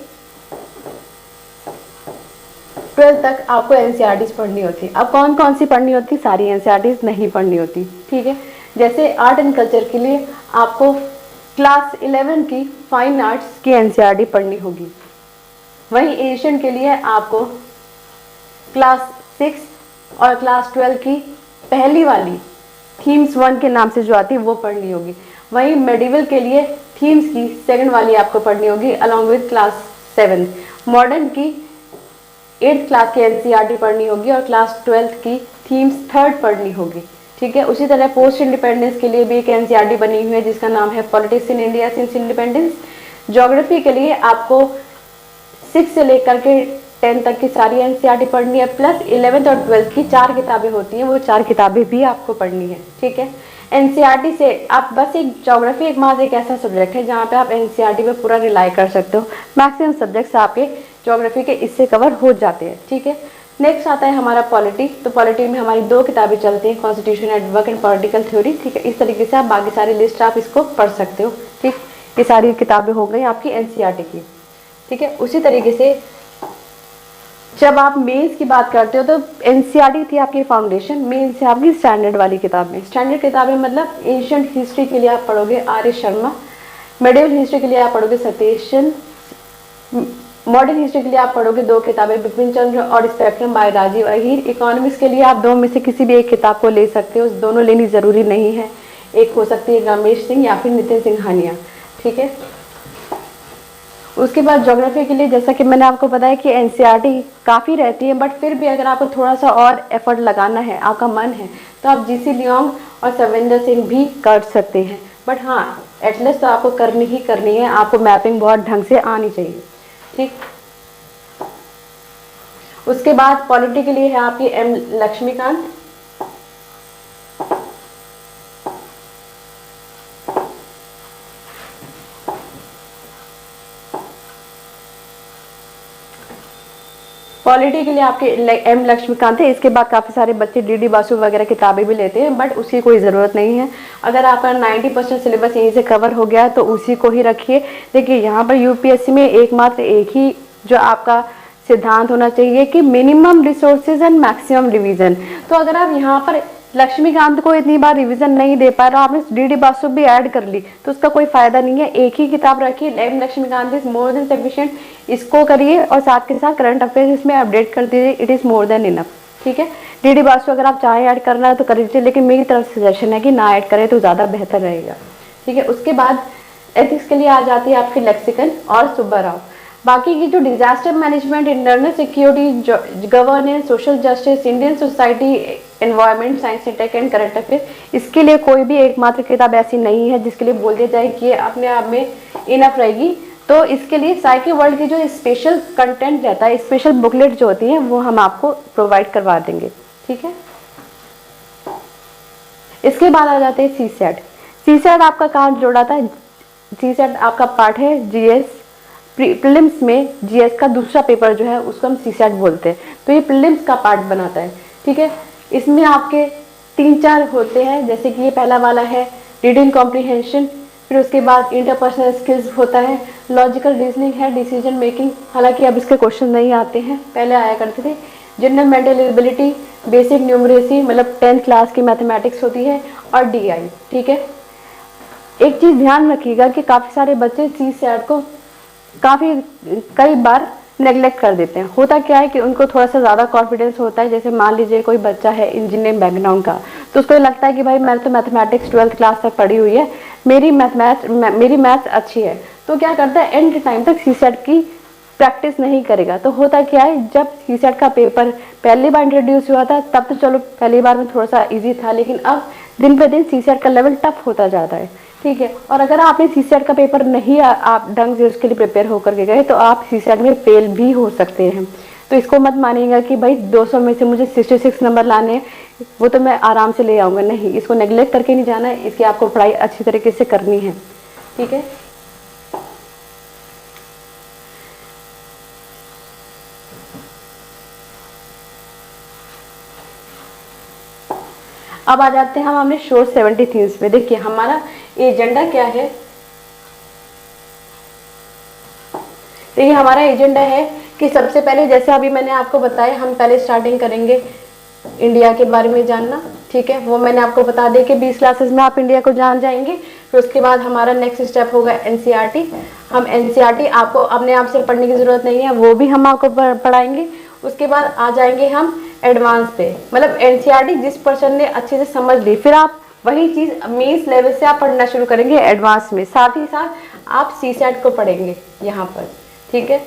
12 तक आपको एनसीईआरटीज पढ़नी होती है। अब कौन कौन सी पढ़नी होती, सारी एनसीईआरटीज नहीं पढ़नी होती। ठीक है, जैसे आर्ट एंड कल्चर के लिए आपको क्लास 11 की फाइन आर्ट्स की एनसीईआरटी पढ़नी होगी। वहीं एशियन के लिए आपको क्लास 6 और क्लास 12 की पहली वाली थीम्स 1 के नाम से जो आती है वो पढ़नी होगी। वहीं मेडिवल के लिए थीम्स की सेकंड वाली आपको पढ़नी होगी अलॉन्ग विद क्लास 7। मॉडर्न की 8th क्लास की एनसीईआरटी पढ़नी होगी और क्लास 12th की थीम्स 3rd पढ़नी होगी। ठीक है, उसी तरह पोस्ट इंडिपेंडेंस के लिए भी एक एनसीईआरटी बनी हुई है जिसका नाम है politics in India since independence. Geography के लिए आपको 6 से लेकर के 10 तक की सारी एनसीईआरटी पढ़नी है, प्लस 11th और 12th की 4 किताबें होती हैं, वो 4 किताबें भी आपको पढ़नी है। ठीक है, एनसीईआरटी से आप बस एक ज्योग्राफी एक मास एक ऐसा सब्जेक्ट है जहाँ पे आप एनसीईआरटी पे पूरा रिलाई कर सकते हो। मैक्सिमम सब्जेक्ट्स आपके ज्योग्राफी के इससे कवर हो जाते हैं। ठीक है, नेक्स्ट आता है हमारा पॉलिटी। तो पॉलिटी में हमारी 2 किताबें चलती हैं, constitution at work and political theory. ठीक है, इस तरीके से आप बाकी सारी लिस्ट आप इसको पढ़ सकते हो। ठीक, ये सारी किताबें हो गई आपकी एनसीईआरटी की। ठीक है, उसी तरीके से जब आप मेंस की बात करते हो तो एनसीईआरटी थी आपकी फाउंडेशन, मेंस से आपकी स्टैंडर्ड वाली किताबें। स्टैंडर्ड किताबें मतलब एंशिएंट हिस्ट्री के लिए आप पढ़ोगे R S Sharma, medieval history के लिए आप पढ़ोगे सतीश चंद्र, मॉडर्न हिस्ट्री के लिए आप पढ़ोगे 2 किताबें बिपिन चंद्र और Spectrum by Rajiv Ahir. Economics के लिए आप 2 में से किसी भी एक किताब को ले सकते हो, दोनों लेनी जरूरी नहीं है, एक हो सकती है रमेश सिंह या फिर नितिन सिंघानिया। ठीक है, उसके बाद ज्योग्राफी के लिए जैसा कि मैंने आपको बताया कि एनसीईआरटी काफ़ी रहती है, बट फिर भी अगर आपको थोड़ा सा और एफर्ट लगाना है, आपका मन है, तो आप जीसी लियोंग और सविंदर सिंह भी कर सकते हैं। बट हाँ, एटलीस्ट तो आपको करनी ही करनी है, आपको मैपिंग बहुत ढंग से आनी चाहिए। ठीक, उसके बाद पॉलिटी के लिए है आपकी एम लक्ष्मीकांत। पॉलिटी के लिए आपके एम लक्ष्मीकांत है। इसके बाद काफ़ी सारे बच्चे डीडी बासु वगैरह किताबें भी लेते हैं, बट उसकी कोई ज़रूरत नहीं है। अगर आपका 90% सिलेबस यहीं से कवर हो गया तो उसी को ही रखिए। देखिए, यहाँ पर यूपीएससी में एकमात्र एक ही जो आपका सिद्धांत होना चाहिए कि minimum resources and maximum revision. तो अगर आप यहाँ पर लक्ष्मीकांत को इतनी बार रिवीजन नहीं दे पा रहे, आपने डीडी बासु भी ऐड कर ली तो उसका कोई फायदा नहीं है। एक ही किताब रखिए, M Laxmikanth is more than sufficient, इसको करिए और साथ के साथ करंट अफेयर्स इसमें अपडेट कर दीजिए, it is more than enough. ठीक है, डीडी बासु अगर आप चाहे ऐड करना है तो कर लीजिए, लेकिन मेरी तरफ से सजेशन है कि ना ऐड करें तो ज़्यादा बेहतर रहेगा। ठीक है, उसके बाद एथिक्स के लिए आ जाती है आपकी लेक्सिकन और सुब्बा राव। बाकी की जो disaster management, internal security, governance, social justice, Indian society, environment science tech and current affair, इसके लिए कोई भी एकमात्र किताब ऐसी नहीं है जिसके लिए बोल दिया जाए कि ये अपने आप में इनफ रहेगी। तो इसके लिए साइकी वर्ल्ड की जो स्पेशल कंटेंट रहता है, स्पेशल बुकलेट जो होती है वो हम आपको प्रोवाइड करवा देंगे। ठीक है, इसके बाद आ जाते हैं सीसेट। सीसेट आपका कहाँ जोड़ाता है? सीसेट आपका पार्ट है जीएस। प्रीलिम्स में जीएस का दूसरा पेपर जो है उसको हम सीसेट बोलते हैं, तो ये प्रीलिम्स का पार्ट बनाता है। ठीक है, इसमें आपके 3-4 होते हैं, जैसे कि ये पहला वाला है रीडिंग कॉम्प्रिहेंशन, फिर उसके बाद इंटरपर्सनल स्किल्स होता है, लॉजिकल रीजनिंग है, डिसीजन मेकिंग, हालांकि अब इसके क्वेश्चन नहीं आते हैं, पहले आया करते थे, general mental ability, basic numeracy मतलब 10th क्लास की मैथमेटिक्स होती है, और डीआई। ठीक है, एक चीज़ ध्यान रखिएगा कि काफ़ी सारे बच्चे सीसेट को कई बार नेग्लेक्ट कर देते हैं। होता क्या है कि उनको थोड़ा सा ज़्यादा कॉन्फिडेंस होता है, जैसे मान लीजिए कोई बच्चा है इंजीनियरिंग बैकग्राउंड का, तो उसको लगता है कि भाई मैं तो मैथमेटिक्स 12th क्लास तक पढ़ी हुई है, मेरी मैथ्स अच्छी है, तो क्या करता है एंड टाइम तक सीसेट की प्रैक्टिस नहीं करेगा। तो होता क्या है, जब सीसेट का पेपर पहली बार इंट्रोड्यूस हुआ था तब तो चलो पहली बार में थोड़ा सा ईजी था, लेकिन अब दिन पे दिन सीसेट का लेवल टफ होता जाता है। ठीक है, और अगर आपने सीसेट का पेपर नहीं आप ढंग से उसके लिए प्रिपेयर होकर के गए तो आप सीसेट में फेल भी हो सकते हैं। तो इसको मत मानिएगा कि भाई 200 में से मुझे 66 नंबर लाने हैं, वो तो मैं आराम से ले आऊँगा, नहीं, इसको नेग्लेक्ट करके नहीं जाना है, इसकी आपको पढ़ाई अच्छी तरीके से करनी है। ठीक है, अब आ जाते हैं हम हमने शोर 70 थीम्स पे। देखिए हमारा एजेंडा क्या है, देखिए हमारा एजेंडा है कि सबसे पहले जैसे अभी मैंने आपको बताया, हम पहले स्टार्टिंग करेंगे इंडिया के बारे में जानना, ठीक है, वो मैंने आपको बता दिया कि 20 क्लासेस में आप इंडिया को जान जाएंगे। फिर उसके बाद हमारा नेक्स्ट स्टेप होगा एनसीईआरटी। हम एनसीईआरटी आपको अपने आप से पढ़ने की ज़रूरत नहीं है, वो भी हम आपको पढ़ाएंगे। उसके बाद आ जाएंगे हम एडवांस पे, मतलब एनसीईआरटी जिस पर्सन ने अच्छे से समझ ली, फिर आप वही चीज़ मेंस लेवल से आप पढ़ना शुरू करेंगे एडवांस में। साथ ही साथ आप सीसेट को पढ़ेंगे यहाँ पर, ठीक है।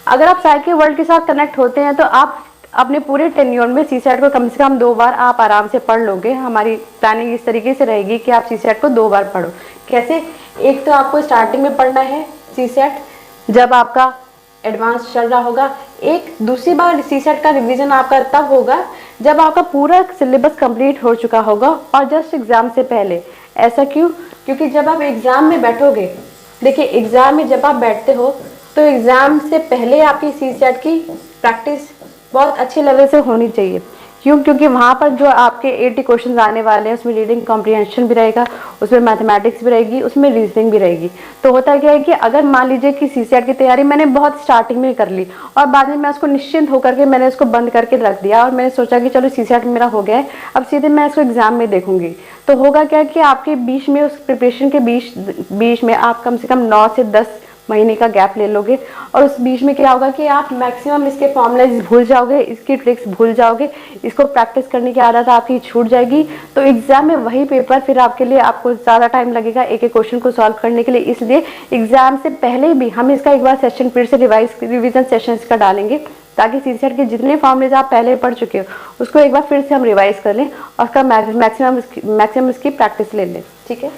अगर आप साइकिल वर्ल्ड के साथ कनेक्ट होते हैं तो आप अपने पूरे टेन्योर में सीसेट को कम से कम 2 बार आप आराम से पढ़ लोगे। हमारी प्लानिंग इस तरीके से रहेगी कि आप सीसेट को 2 बार पढ़ो। कैसे? एक तो आपको स्टार्टिंग में पढ़ना है सीसेट, जब आपका एडवांस चल रहा होगा। एक दूसरी बार सीसेट का रिवीजन आपका तब होगा जब आपका पूरा सिलेबस कंप्लीट हो चुका होगा और जस्ट एग्जाम से पहले। ऐसा क्यों? क्योंकि जब आप एग्जाम में बैठोगे, देखिए एग्जाम में जब आप बैठते हो तो एग्जाम से पहले आपकी सीसेट की प्रैक्टिस बहुत अच्छे लेवल से होनी चाहिए। क्यों? क्योंकि वहाँ पर जो आपके 80 क्वेश्चन आने वाले हैं उसमें रीडिंग कॉम्प्रिहेंशन भी रहेगा, उसमें मैथमेटिक्स भी रहेगी, उसमें रीजनिंग भी रहेगी। तो होता क्या है कि अगर मान लीजिए कि सीसेट की तैयारी मैंने बहुत स्टार्टिंग में कर ली और बाद में मैं उसको निश्चिंत होकर के मैंने उसको बंद करके रख दिया और मैंने सोचा कि चलो सीसेट मेरा हो गया है, अब सीधे मैं इसको एग्जाम में देखूंगी, तो होगा क्या कि आपके बीच में उस प्रिपरेशन के बीच में आप कम से कम 9 से 10 महीने का गैप ले लोगे। और उस बीच में क्या होगा कि आप मैक्सिमम इसके फॉर्मूलाज भूल जाओगे, इसकी ट्रिक्स भूल जाओगे, इसको प्रैक्टिस करने की आदत आपकी छूट जाएगी। तो एग्जाम में वही पेपर फिर आपके लिए आपको ज़्यादा टाइम लगेगा एक एक क्वेश्चन को सॉल्व करने के लिए। इसलिए एग्जाम से पहले भी हम इसका एक बार सेशन फिर से रिविजन सेशन इसका डालेंगे, ताकि सीसेट के जितने फॉर्मूलेज आप पहले पढ़ चुके हो उसको एक बार फिर से हम रिवाइज कर लें और उसका मैक्सिमम इसकी प्रैक्टिस ले लें, ठीक है।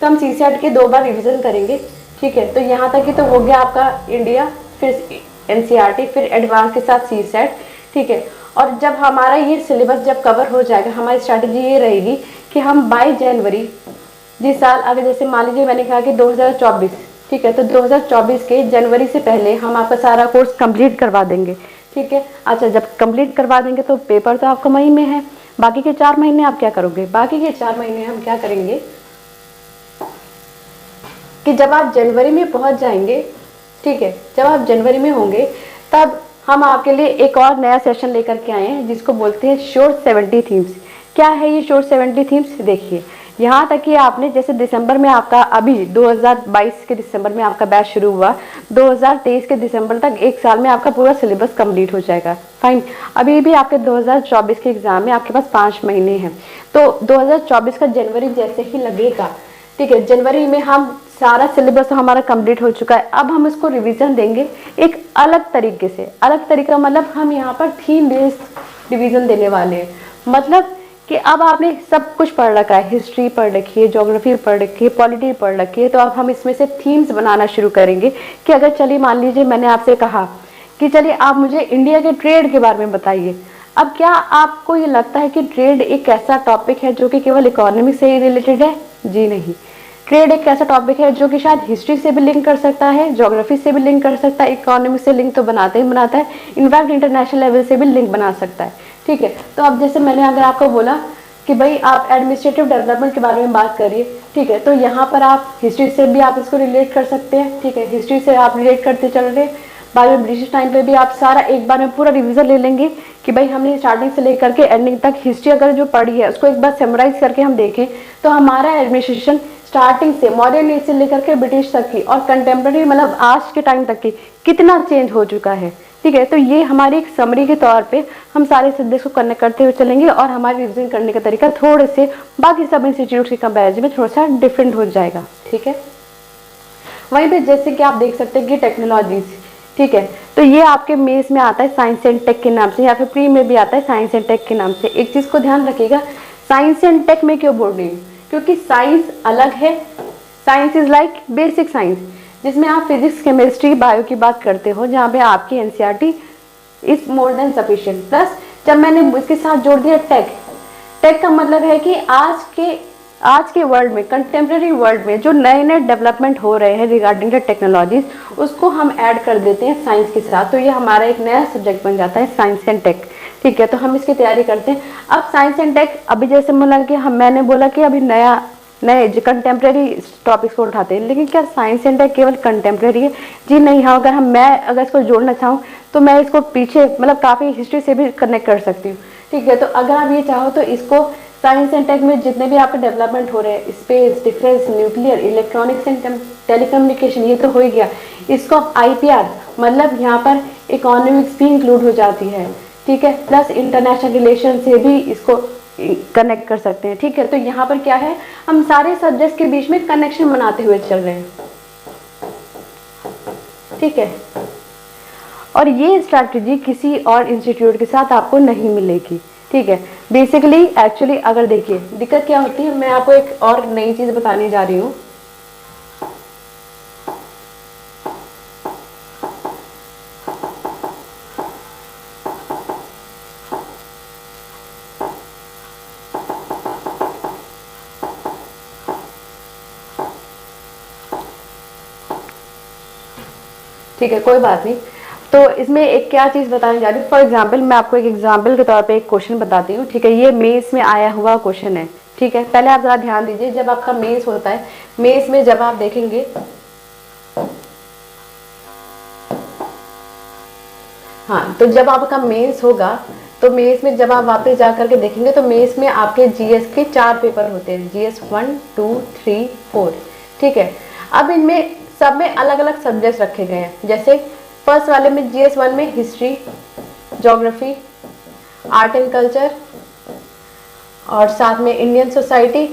तो हम सीसेट के 2 बार रिविजन करेंगे, ठीक है। तो यहाँ तक ही तो हो गया आपका इंडिया, फिर एनसीईआरटी, फिर एडवांस के साथ सीसेट, ठीक है। और जब हमारा ये सिलेबस जब कवर हो जाएगा, हमारी स्ट्रैटेजी ये रहेगी कि हम बाय जनवरी जिस साल, अगर जैसे मान लीजिए मैंने कहा कि 2024, ठीक है, तो 2024 के जनवरी से पहले हम आपका सारा कोर्स कंप्लीट करवा देंगे, ठीक है। अच्छा, जब कंप्लीट करवा देंगे तो पेपर तो आपका मई में है, बाकी के 4 महीने आप क्या करोगे? बाकी के 4 महीने हम क्या करेंगे कि जब आप जनवरी में पहुंच जाएंगे, ठीक है, जब आप जनवरी में होंगे तब हम आपके लिए एक और नया सेशन लेकर के आए हैं जिसको बोलते हैं शोर 70 थीम्स। क्या है ये शोर 70 थीम्स? देखिए यहाँ तक कि आपने जैसे दिसंबर में आपका अभी 2022 के दिसंबर में आपका बैच शुरू हुआ, 2023 के दिसंबर तक एक साल में आपका पूरा सिलेबस कंप्लीट हो जाएगा, फाइन। अभी भी आपके 2024 के एग्जाम में आपके पास 5 महीने हैं, तो 2024 का जनवरी जैसे ही लगेगा, ठीक है, जनवरी में हम सारा सिलेबस हमारा कंप्लीट हो चुका है। अब हम इसको रिवीजन देंगे एक अलग तरीके से। अलग तरीका मतलब हम यहाँ पर थीम बेस्ड रिवीजन देने वाले हैं। मतलब कि अब आपने सब कुछ पढ़ रखा है, हिस्ट्री पढ़ रखी है, ज्योग्राफी पढ़ रखी है, पॉलिटी पढ़ रखी है, तो अब हम इसमें से थीम्स बनाना शुरू करेंगे कि अगर चलिए मान लीजिए मैंने आपसे कहा कि चलिए आप मुझे इंडिया के ट्रेड के बारे में बताइए। अब क्या आपको ये लगता है कि ट्रेड एक ऐसा टॉपिक है जो कि केवल इकोनॉमी से ही रिलेटेड है? जी नहीं। ट्रेड एक ऐसा टॉपिक है जो कि शायद हिस्ट्री से भी लिंक कर सकता है, ज्योग्राफी से भी लिंक कर सकता है, इकोनॉमी से लिंक तो बनाता ही बनाता है, इनफैक्ट इंटरनेशनल लेवल से भी लिंक बना सकता है, ठीक है। तो अब जैसे मैंने अगर आपको बोला कि भाई आप एडमिनिस्ट्रेटिव डेवलपमेंट के बारे में बात करिए, ठीक है, तो यहाँ पर आप हिस्ट्री से भी आप इसको रिलेट कर सकते हैं, ठीक है, हिस्ट्री से आप रिलेट करते चल रहे। बाद में ब्रिटिश टाइम पे भी आप सारा एक बार में पूरा रिवीजन ले लेंगे कि भाई हमने स्टार्टिंग से लेकर के एंडिंग तक हिस्ट्री अगर जो पढ़ी है उसको एक बार समराइज करके हम देखें तो हमारा एडमिनिस्ट्रेशन स्टार्टिंग से मॉडर्न एज से लेकर के ब्रिटिश तक की और कंटेम्प्रेरी मतलब आज के टाइम तक की कितना चेंज हो चुका है, ठीक है। तो ये हमारी एक समरी के तौर पे हम सारे सब्जेक्ट्स को कनेक्ट करते हुए चलेंगे और हमारी रिविजन करने का तरीका थोड़े से बाकी सब इंस्टीट्यूट के कंपैरिजन में थोड़ा सा डिफरेंट हो जाएगा, ठीक है। वहीं पे जैसे कि आप देख सकते हैं कि टेक्नोलॉजीज, ठीक है, तो ये आपके मेंस में आता है साइंस एंड टेक के नाम से, या फिर प्री में भी आता है साइंस एंड टेक के नाम से। एक चीज़ को ध्यान रखिएगा, साइंस एंड टेक में क्यों बोल रही हूँ? क्योंकि साइंस अलग है। Science is like basic science, जिसमें आप फिजिक्स, केमिस्ट्री, बायो की बात करते हो, जहाँ पे आपकी NCERT is more than sufficient. Plus जब मैंने इसके साथ जोड़ दिया टेक, टेक का मतलब है कि आज के वर्ल्ड में, कंटेम्प्रेरी वर्ल्ड में जो नए नए डेवलपमेंट हो रहे हैं रिगार्डिंग द टेक्नोलॉजीज, उसको हम ऐड कर देते हैं साइंस के साथ, तो ये हमारा एक नया सब्जेक्ट बन जाता है साइंस एंड टेक, ठीक है। तो हम इसकी तैयारी करते हैं। अब साइंस एंड टेक अभी जैसे मैंने बोला कि अभी नए जो कंटेम्प्रेरी टॉपिक्स को उठाते हैं, लेकिन क्या साइंस एंड टेक केवल कंटेम्प्रेरी है? जी नहीं। हाँ, अगर मैं इसको जोड़ना चाहूँ तो मैं इसको पीछे मतलब काफ़ी हिस्ट्री से भी कनेक्ट कर सकती हूँ, ठीक है। तो अगर आप ये चाहो तो इसको साइंस एंड टेक में जितने भी आपके डेवलपमेंट हो रहे हैं, space, defence, nuclear, electronics and telecommunication, ये तो हो ही गया। इसको आप IPR मतलब यहाँ पर इकोनॉमिक्स भी इंक्लूड हो जाती है, ठीक है, प्लस इंटरनेशनल रिलेशन से भी इसको कनेक्ट कर सकते हैं, ठीक है। तो यहाँ पर क्या है, हम सारे सब्जेक्ट्स के बीच में कनेक्शन बनाते हुए चल रहे हैं, ठीक है। और ये स्ट्रैटेजी किसी और इंस्टीट्यूट के साथ आपको नहीं मिलेगी, ठीक है। बेसिकली एक्चुअली अगर देखिए दिक्कत क्या होती है, मैं आपको एक और नई चीज़ बताने जा रही हूँ। ठीक है, कोई बात नहीं। तो इसमें एक क्या चीज़ बताने जा रही हूँ, फॉर एग्जाम्पल मैं आपको एक एग्जाम्पल के तौर पे एक क्वेश्चन बताती हूँ, ठीक है। ये मेंस में आया हुआ क्वेश्चन है, ठीक है। पहले आप ज़रा ध्यान दीजिए, जब आपका मेंस होता है, मेंस में जब आप देखेंगे, हाँ, तो जब आपका मेंस होगा तो मेंस में जब आप वापस जा करके देखेंगे तो मेंस में आपके GS के 4 पेपर होते हैं, GS 1, 2, 3, 4, ठीक है। अब इनमें सब में अलग अलग सब्जेक्ट्स रखे गए हैं। जैसे फर्स्ट वाले में GS 1 में history, geography, art and culture और साथ में इंडियन सोसाइटी,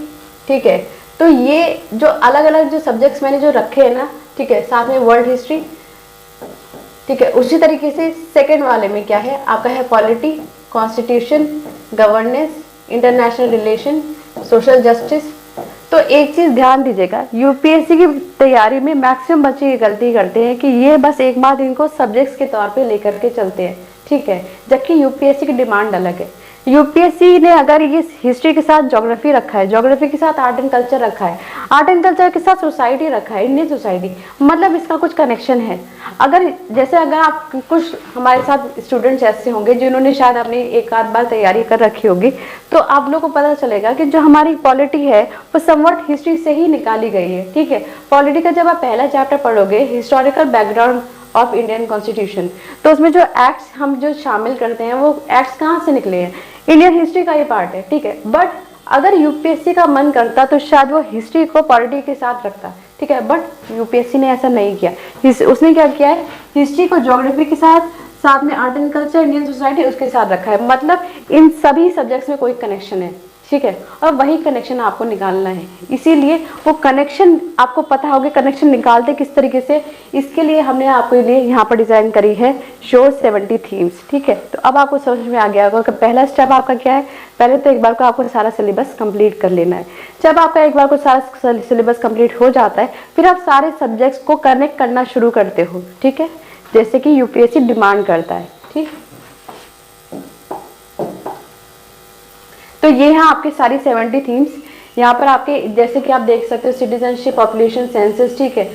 ठीक है। तो ये जो अलग अलग जो सब्जेक्ट्स मैंने जो रखे हैं ना, ठीक है, साथ में वर्ल्ड हिस्ट्री, ठीक है। उसी तरीके से सेकंड वाले में क्या है, आपका है polity, constitution, governance, international relation, social justice. तो एक चीज़ ध्यान दीजिएगा, UPSC की तैयारी में मैक्सिमम बच्चे ये गलती करते हैं कि ये बस एक बार इनको सब्जेक्ट्स के तौर पे लेकर के चलते हैं, ठीक है, जबकि UPSC की डिमांड अलग है। UPSC ने अगर ये हिस्ट्री के साथ ज्योग्राफी रखा है, ज्योग्राफी के साथ आर्ट एंड कल्चर रखा है, आर्ट एंड कल्चर के साथ सोसाइटी रखा है, इंडियन सोसाइटी, मतलब इसका कुछ कनेक्शन है। अगर जैसे अगर आप कुछ हमारे साथ स्टूडेंट्स ऐसे होंगे जिन्होंने शायद अपनी एक आध बार तैयारी कर रखी होगी, तो आप लोगों को पता चलेगा कि जो हमारी पॉलिटी है वो समवट हिस्ट्री से ही निकाली गई है, ठीक है। पॉलिटी का जब आप पहला चैप्टर पढ़ोगे, historical background of Indian constitution, तो उसमें जो एक्ट्स हम जो शामिल करते हैं वो एक्ट्स कहाँ से निकले हैं, इंडियन हिस्ट्री का ये पार्ट है, ठीक है। बट अगर UPSC का मन करता तो शायद वो हिस्ट्री को पॉलिटी के साथ रखता, ठीक है, बट UPSC ने ऐसा नहीं किया। उसने क्या किया है, हिस्ट्री को ज्योग्राफी के साथ में art and culture, Indian society उसके साथ रखा है, मतलब इन सभी सब्जेक्ट्स में कोई कनेक्शन है, ठीक है। और वही कनेक्शन आपको निकालना है, इसीलिए वो कनेक्शन आपको पता होगा कनेक्शन निकालते किस तरीके से। इसके लिए हमने आपके लिए यहाँ पर डिज़ाइन करी है शो 70 थीम्स, ठीक है। तो अब आपको समझ में आ गया होगा कि पहला स्टेप आपका क्या है। पहले तो एक बार को आपको सारा सिलेबस कंप्लीट कर लेना है। जब आपका एक बार को सारा सिलेबस कंप्लीट हो जाता है, फिर आप सारे सब्जेक्ट्स को कनेक्ट करना शुरू करते हो, ठीक है, जैसे कि UPSC डिमांड करता है, ठीक। तो ये हैं आपके सारी 70 थीम्स। यहाँ पर आपके जैसे कि आप देख सकते हो, सिटीजनशिप, पॉपुलेशन, सेंसस, ठीक है,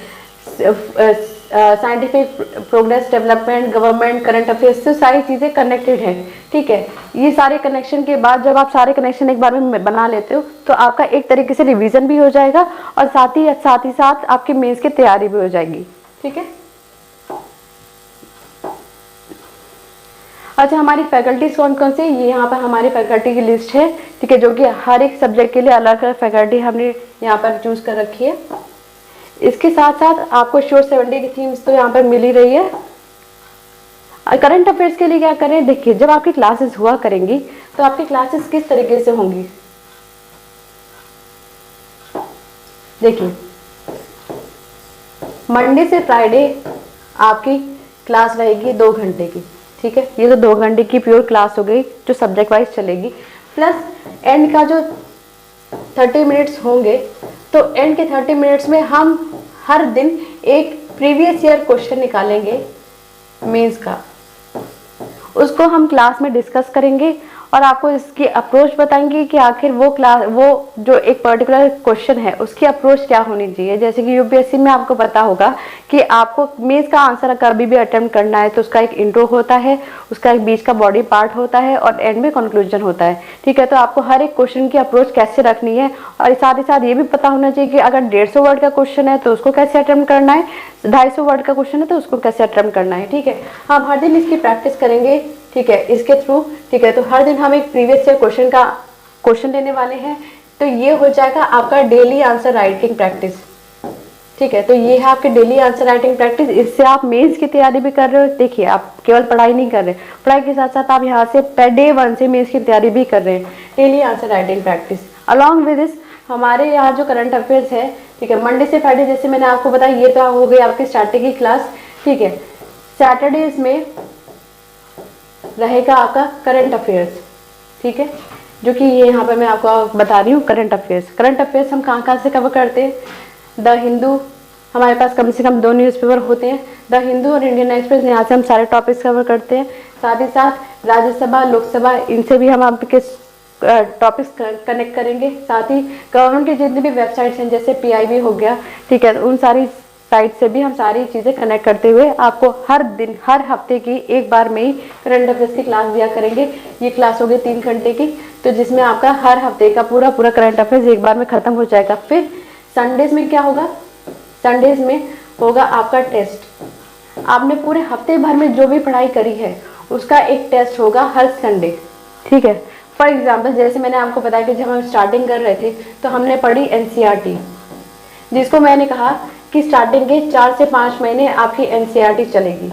scientific progress, development, government, current affairs, तो सारी चीज़ें कनेक्टेड हैं, ठीक है। ये सारे कनेक्शन के बाद जब आप सारे कनेक्शन एक बार में बना लेते हो तो आपका एक तरीके से रिवीजन भी हो जाएगा और साथ ही साथ आपकी मेंस की तैयारी भी हो जाएगी, ठीक है। अच्छा, हमारी फैकल्टीज कौन कौन से, ये यहाँ पर हमारी फैकल्टी की लिस्ट है, ठीक है, जो कि हर एक सब्जेक्ट के लिए अलग अलग फैकल्टी हमने यहाँ पर चूज कर रखी है। इसके साथ साथ आपको शोर 70 की थीम्स तो यहाँ पर मिल ही रही है। करंट अफेयर्स के लिए क्या करें, देखिए जब आपकी क्लासेस हुआ करेंगी तो आपकी क्लासेस किस तरीके से होंगी, देखिए मंडे से फ्राइडे आपकी क्लास रहेगी 2 घंटे की, ठीक है। ये तो 2 घंटे की प्योर क्लास हो गई जो सब्जेक्ट वाइज चलेगी, प्लस एंड का जो 30 मिनट्स होंगे, तो एंड के 30 मिनट्स में हम हर दिन एक प्रीवियस ईयर क्वेश्चन निकालेंगे मेंस का, उसको हम क्लास में डिस्कस करेंगे और आपको इसकी अप्रोच बताएंगे कि आखिर वो जो एक पर्टिकुलर क्वेश्चन है उसकी अप्रोच क्या होनी चाहिए। जैसे कि UPSC में आपको पता होगा कि आपको मेंस का आंसर कभी भी अटेम्प्ट करना है तो उसका एक इंट्रो होता है, उसका एक बीच का बॉडी पार्ट होता है और एंड में कंक्लूजन होता है, ठीक है। तो आपको हर एक क्वेश्चन की अप्रोच कैसे रखनी है और साथ ही साथ ये भी पता होना चाहिए कि अगर 150 वर्ड का क्वेश्चन है तो उसको कैसे अटेम्प्ट करना है, 250 वर्ड का क्वेश्चन है तो उसको कैसे अटेम्प्ट करना है, ठीक है। हम हर दिन इसकी प्रैक्टिस करेंगे, ठीक है, इसके थ्रू, ठीक है। तो हर दिन हम एक प्रीवियस ईयर क्वेश्चन लेने वाले हैं। तो ये हो जाएगा आपका डेली आंसर राइटिंग प्रैक्टिस, ठीक है। तो ये है आपके डेली आंसर राइटिंग प्रैक्टिस। इससे आप मेंस की तैयारी भी कर रहे हो। देखिए, आप केवल पढ़ाई नहीं कर रहे, पढ़ाई के साथ साथ आप यहाँ से डे 1 से मेंस की तैयारी भी कर रहे हैं। Daily answer writing practice along with this, हमारे यहाँ जो करंट अफेयर्स है, ठीक है, मंडे से फ्राइडे जैसे मैंने आपको बताया, ये तो हो गई आपकी स्टार्टिंग की क्लास, ठीक है। सैटरडेज में रहेगा आपका करंट अफेयर्स, ठीक है, जो कि ये यहाँ पर मैं आपको बता रही हूँ करंट अफेयर्स। करंट अफेयर्स हम कहाँ से कवर करते हैं? द हिंदू, हमारे पास कम से कम 2 न्यूज़पेपर होते हैं, द हिंदू और इंडियन एक्सप्रेस। यहाँ से हम सारे टॉपिक्स कवर करते हैं। साथ ही साथ राज्यसभा, लोकसभा, इनसे भी हम आपके टॉपिक्स कनेक्ट करेंगे। साथ ही गवर्नमेंट की जितनी भी वेबसाइट्स हैं, जैसे PIB हो गया, ठीक है, उन सारी साइट से भी हम सारी चीज़ें कनेक्ट करते हुए आपको हर दिन, हर हफ्ते की एक बार में ही करंट अफेयर्स की क्लास दिया करेंगे। ये क्लास होगी 3 घंटे की, तो जिसमें आपका हर हफ्ते का पूरा करंट अफेयर्स एक बार में खत्म हो जाएगा। फिर संडेज में क्या होगा? संडेज में होगा आपका टेस्ट। आपने पूरे हफ्ते भर में जो भी पढ़ाई करी है उसका एक टेस्ट होगा हर संडे, ठीक है। फॉर एग्जाम्पल, जैसे मैंने आपको बताया कि जब हम स्टार्टिंग कर रहे थे तो हमने पढ़ी NCERT, जिसको मैंने कहा कि स्टार्टिंग के 4 से 5 महीने आपकी NCERT चलेगी।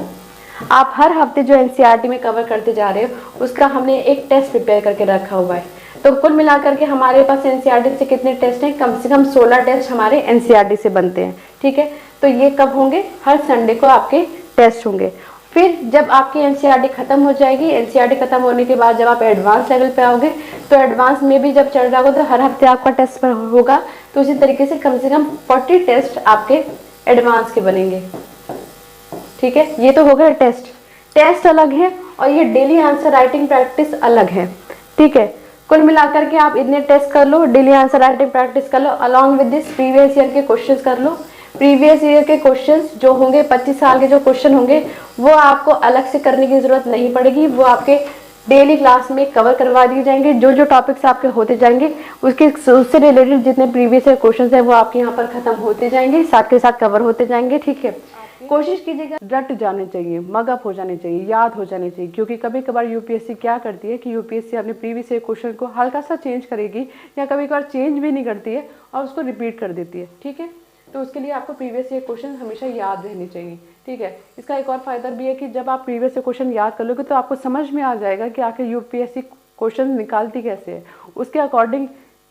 आप हर हफ्ते जो NCERT में कवर करते जा रहे हो उसका हमने एक टेस्ट प्रिपेयर करके रखा हुआ है। तो कुल मिलाकर के हमारे पास NCERT से कितने टेस्ट हैं? कम से कम 16 टेस्ट हमारे NCERT से बनते हैं, ठीक है। तो ये कब होंगे? हर संडे को आपके टेस्ट होंगे। फिर जब आपकी NCERT खत्म हो जाएगी, NCERT खत्म होने के बाद जब आप एडवांस लेवल पे आओगे, तो एडवांस में भी जब चल रहा होगा तो हर हफ्ते आपका टेस्ट होगा। तो उसी तरीके से कम 40 टेस्ट आपके एडवांस के बनेंगे, ठीक है। ये तो हो गया टेस्ट अलग है और ये डेली आंसर राइटिंग प्रैक्टिस अलग है, ठीक है। कुल मिलाकर के आप इतने टेस्ट कर लो, डेली आंसर राइटिंग प्रैक्टिस कर लो, along with this previous year के क्वेश्चंस कर लो। प्रीवियस ईयर के क्वेश्चंस जो होंगे, 25 साल के जो क्वेश्चन होंगे, वो आपको अलग से करने की जरूरत नहीं पड़ेगी। वो आपके डेली क्लास में कवर करवा दिए जाएंगे। जो जो टॉपिक्स आपके होते जाएंगे उससे रिलेटेड जितने प्रीवियस ईयर क्वेश्चंस हैं वो आपके यहाँ पर खत्म होते जाएंगे, साथ के साथ कवर होते जाएंगे, ठीक है। कोशिश कीजिएगा रट जाने चाहिए, मगअप हो जाने चाहिए, याद हो जाने चाहिए, क्योंकि कभी कभार यूपीएससी क्या करती है कि यूपीएससी अपने प्रीवियस ईयर क्वेश्चन को हल्का सा चेंज करेगी या कभी कभार चेंज भी नहीं करती है और उसको रिपीट कर देती है, ठीक है। तो उसके लिए आपको प्रीवियस ईयर क्वेश्चन हमेशा याद रहने चाहिए, ठीक है। इसका एक और फायदा भी है कि जब आप प्रीवियस ईयर क्वेश्चन याद कर लोगे तो आपको समझ में आ जाएगा कि आखिर यूपीएससी क्वेश्चन निकालती कैसे है। उसके अकॉर्डिंग,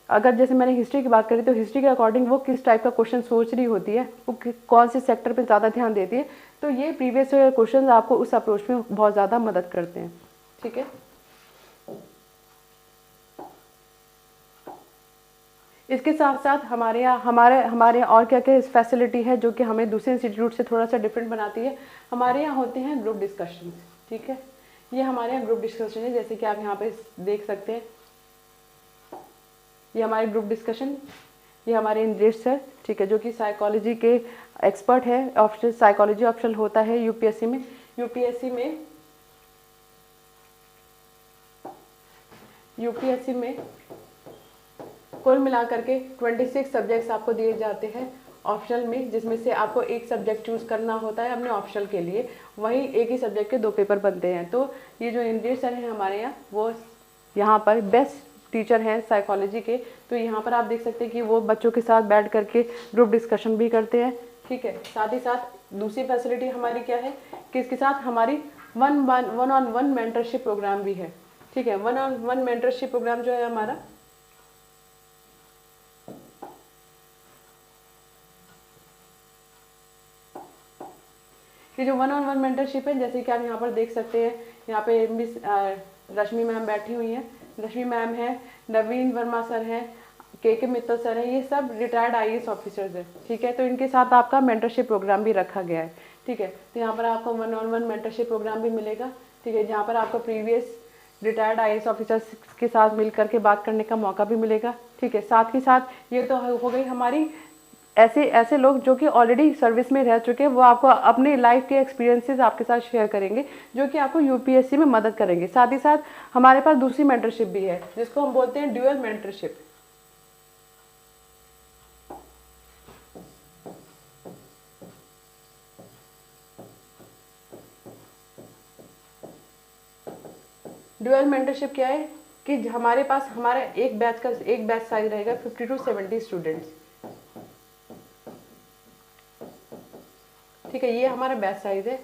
अगर जैसे मैंने हिस्ट्री की बात करी तो हिस्ट्री के अकॉर्डिंग वो किस टाइप का क्वेश्चन सोच रही होती है, वो कौन से सेक्टर पे ज़्यादा ध्यान देती है। तो ये प्रीवियस ईयर क्वेश्चन आपको उस अप्रोच में बहुत ज़्यादा मदद करते हैं, ठीक है। इसके साथ साथ हमारे यहाँ और क्या क्या फैसिलिटी है जो कि हमें दूसरे इंस्टीट्यूट से थोड़ा सा डिफरेंट बनाती है। हमारे यहाँ होते हैं ग्रुप डिस्कशन, ठीक है। ये हमारे यहाँ ग्रुप डिस्कशन है, जैसे कि आप यहाँ पे देख सकते हैं, ये हमारे ग्रुप डिस्कशन, ये हमारे इंद्रेश सर, ठीक है, जो कि साइकोलॉजी के एक्सपर्ट है। ऑप्शन साइकोलॉजी ऑप्शन होता है यूपीएससी में कुल मिलाकर के 26 सब्जेक्ट्स आपको दिए जाते हैं ऑप्शनल में, जिसमें से आपको एक सब्जेक्ट चूज करना होता है अपने ऑप्शनल के लिए। वहीं एक ही सब्जेक्ट के 2 पेपर बनते हैं। तो ये जो इंद्रेश सर हैं हमारे यहाँ, वो यहाँ पर बेस्ट टीचर हैं साइकोलॉजी के। तो यहाँ पर आप देख सकते हैं कि वो बच्चों के साथ बैठ करके ग्रुप डिस्कशन भी करते हैं, ठीक है। साथ ही साथ दूसरी फैसिलिटी हमारी क्या है कि इसके साथ हमारी one on one mentorship programme भी है, ठीक है। One on one mentorship programme जो है हमारा, ये जो वन ऑन वन मेंटरशिप है, जैसे कि आप यहाँ पर देख सकते हैं, यहाँ पे मिस रश्मि मैम बैठी हुई हैं। रश्मि मैम है, नवीन वर्मा सर हैं, के मित्तल सर हैं, ये सब रिटायर्ड IAS ऑफिसर्स हैं, ठीक है। तो इनके साथ आपका मेंटरशिप प्रोग्राम भी रखा गया है, ठीक है। तो यहाँ पर आपको one on one mentorship programme भी मिलेगा, ठीक है, जहाँ पर आपको प्रीवियस रिटायर्ड IAS ऑफिसर्स के साथ मिल करके बात करने का मौका भी मिलेगा, ठीक है। साथ ही साथ ये तो हो गई हमारी ऐसे लोग जो कि ऑलरेडी सर्विस में रह चुके हैं, वो आपको अपने लाइफ के एक्सपीरियंसेस आपके साथ शेयर करेंगे, जो कि आपको यूपीएससी में मदद करेंगे। साथ ही साथ हमारे पास दूसरी मेंटरशिप भी है, जिसको हम बोलते हैं ड्यूअल मेंटरशिप। ड्यूअल मेंटरशिप क्या है कि हमारे पास हमारा एक बैच साइज रहेगा 50 to 70 स्टूडेंट्स, ठीक है, ये हमारा बैच साइज है।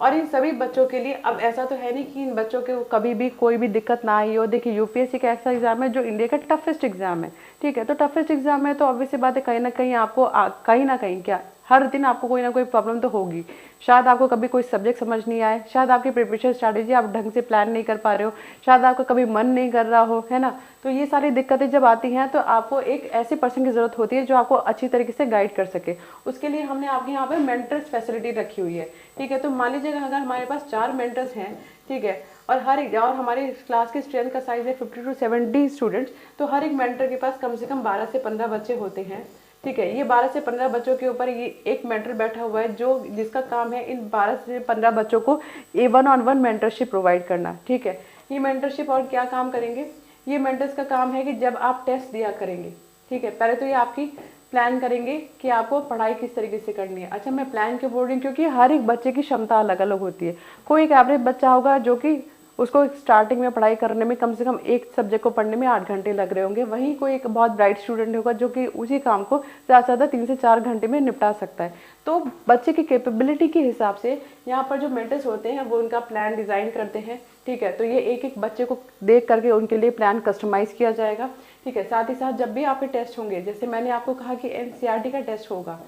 और इन सभी बच्चों के लिए अब ऐसा तो है नहीं कि इन बच्चों के कभी भी कोई भी दिक्कत ना आई हो। देखिए यूपीएससी का ऐसा एग्जाम है जो इंडिया का टफेस्ट एग्जाम है, ठीक है, तो टफेस्ट एग्जाम है तो ऑब्वियस सी बात है कहीं ना कहीं आपको कहीं ना कहीं क्या हर दिन आपको कोई ना कोई प्रॉब्लम तो होगी। शायद आपको कभी कोई सब्जेक्ट समझ नहीं आए, शायद आपकी प्रिपरेशन स्ट्रैटेजी आप ढंग से प्लान नहीं कर पा रहे हो, शायद आपका कभी मन नहीं कर रहा हो, है ना। तो ये सारी दिक्कतें जब आती हैं तो आपको एक ऐसे पर्सन की ज़रूरत होती है जो आपको अच्छी तरीके से गाइड कर सके। उसके लिए हमने आपके यहाँ पर मेंटर्स फैसिलिटी रखी हुई है, ठीक है। तो मान लीजिएगा अगर हमारे पास 4 मेंटर्स हैं, ठीक है, और हमारी क्लास की स्ट्रेंथ का साइज है 50 to 70 स्टूडेंट्स, तो हर एक मेंटर के पास कम से कम 12 से 15 बच्चे होते हैं, ठीक है। ये 12 से 15 बच्चों के ऊपर ये एक मेंटर बैठा हुआ है जो जिसका काम है इन 12 से 15 बच्चों को वन-on-1 मेंटरशिप प्रोवाइड करना, ठीक है। ये मेंटरशिप और क्या काम करेंगे, ये मेंटर्स का काम है कि जब आप टेस्ट दिया करेंगे, ठीक है, पहले तो ये आपकी प्लान करेंगे कि आपको पढ़ाई किस तरीके से करनी है। अच्छा, मैं प्लान क्यों बोल रही हूँ, क्योंकि हर एक बच्चे की क्षमता अलग अलग होती है। कोई एक एवरेज बच्चा होगा जो कि उसको स्टार्टिंग में पढ़ाई करने में कम से कम एक सब्जेक्ट को पढ़ने में 8 घंटे लग रहे होंगे, वहीं कोई एक बहुत ब्राइट स्टूडेंट होगा जो कि उसी काम को ज़्यादा से ज़्यादा 3 से 4 घंटे में निपटा सकता है। तो बच्चे की कैपेबिलिटी के हिसाब से यहाँ पर जो मेंटर्स होते हैं वो उनका प्लान डिज़ाइन करते हैं, ठीक है। तो ये एक एक बच्चे को देख करके उनके लिए प्लान कस्टमाइज़ किया जाएगा, ठीक है। साथ ही साथ जब भी आपके टेस्ट होंगे, जैसे मैंने आपको कहा कि एनसीईआरटी का टेस्ट होगा,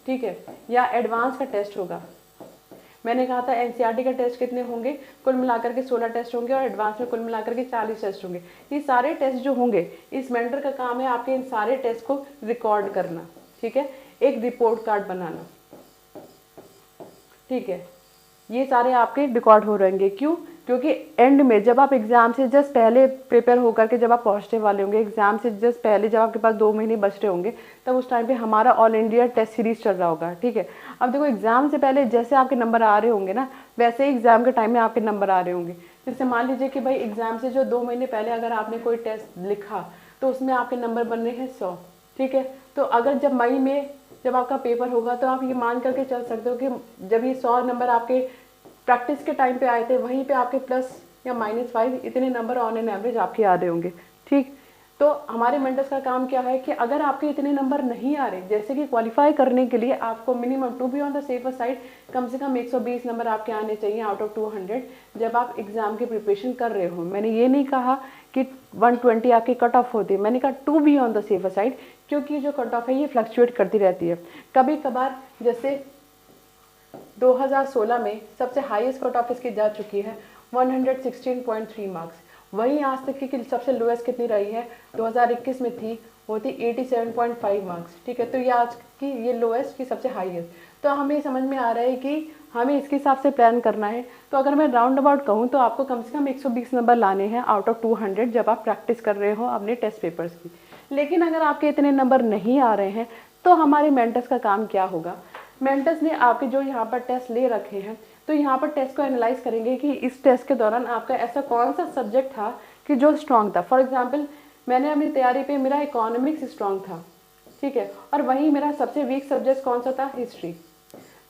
ठीक है, या एडवांस का टेस्ट होगा। मैंने कहा था एनसीईआरटी का टेस्ट कितने होंगे, कुल मिलाकर के 16 टेस्ट होंगे और एडवांस में कुल मिलाकर के 40 टेस्ट होंगे। ये सारे टेस्ट जो होंगे, इस मेंटर का काम है आपके इन सारे टेस्ट को रिकॉर्ड करना, ठीक है, एक रिपोर्ट कार्ड बनाना, ठीक है। ये सारे आपके रिकॉर्ड हो रहेंगे। क्यों? क्योंकि एंड में जब आप एग्जाम से जस्ट पहले प्रिपेयर होकर के जब आप पहुंचने वाले होंगे, एग्जाम से जस्ट पहले जब आपके पास 2 महीने बच रहे होंगे, तब उस टाइम पे हमारा ऑल इंडिया टेस्ट सीरीज चल रहा होगा, ठीक है। अब देखो एग्जाम से पहले जैसे आपके नंबर आ रहे होंगे ना, वैसे ही एग्जाम के टाइम में आपके नंबर आ रहे होंगे। जैसे मान लीजिए कि भाई एग्जाम से जो 2 महीने पहले अगर आपने कोई टेस्ट लिखा तो उसमें आपके नंबर बन रहे हैं 100, ठीक है। तो अगर जब मई में जब आपका पेपर होगा तो आप ये मान करके चल सकते हो कि जब ये 100 नंबर आपके प्रैक्टिस के टाइम पे आए थे, वहीं पे आपके प्लस या -5 इतने नंबर ऑन एन एवरेज आपके आ रहे होंगे, ठीक। तो हमारे मेंटर्स का काम क्या है कि अगर आपके इतने नंबर नहीं आ रहे, जैसे कि क्वालिफाई करने के लिए आपको minimum to be on the safer side कम से कम 120 नंबर आपके आने चाहिए आउट ऑफ 200 जब आप एग्जाम की प्रिपरेशन कर रहे हो। मैंने ये नहीं कहा कि 120 आपकी कट ऑफ होती है, मैंने कहा to be on the safer side, क्योंकि जो कट ऑफ है ये फ्लक्चुएट करती रहती है। कभी कभार जैसे 2016 में सबसे हाईएस्ट कट ऑफ इसकी जा चुकी है 116.3 मार्क्स। वहीं आज तक की सबसे लोएस्ट कितनी रही है, 2021 में थी, वो थी 87.5 मार्क्स, ठीक है। तो ये आज की ये लोएस्ट की सबसे हाईएस्ट। तो हमें समझ में आ रहा है कि हमें इसके हिसाब से प्लान करना है। तो अगर मैं राउंड अबाउट कहूँ तो आपको कम से कम 120 नंबर लाने हैं आउट ऑफ 200 जब आप प्रैक्टिस कर रहे हो अपने टेस्ट पेपर्स की। लेकिन अगर आपके इतने नंबर नहीं आ रहे हैं तो हमारे मेंटर्स का काम क्या होगा, मेंटर्स ने आपके जो यहाँ पर टेस्ट ले रखे हैं, तो यहाँ पर टेस्ट को एनालाइज करेंगे कि इस टेस्ट के दौरान आपका ऐसा कौन सा सब्जेक्ट था कि जो स्ट्रॉन्ग था। फॉर एग्जांपल मैंने अपनी तैयारी पे मेरा इकोनॉमिक्स स्ट्रॉन्ग था, ठीक है, और वहीं मेरा सबसे वीक सब्जेक्ट कौन सा था, हिस्ट्री।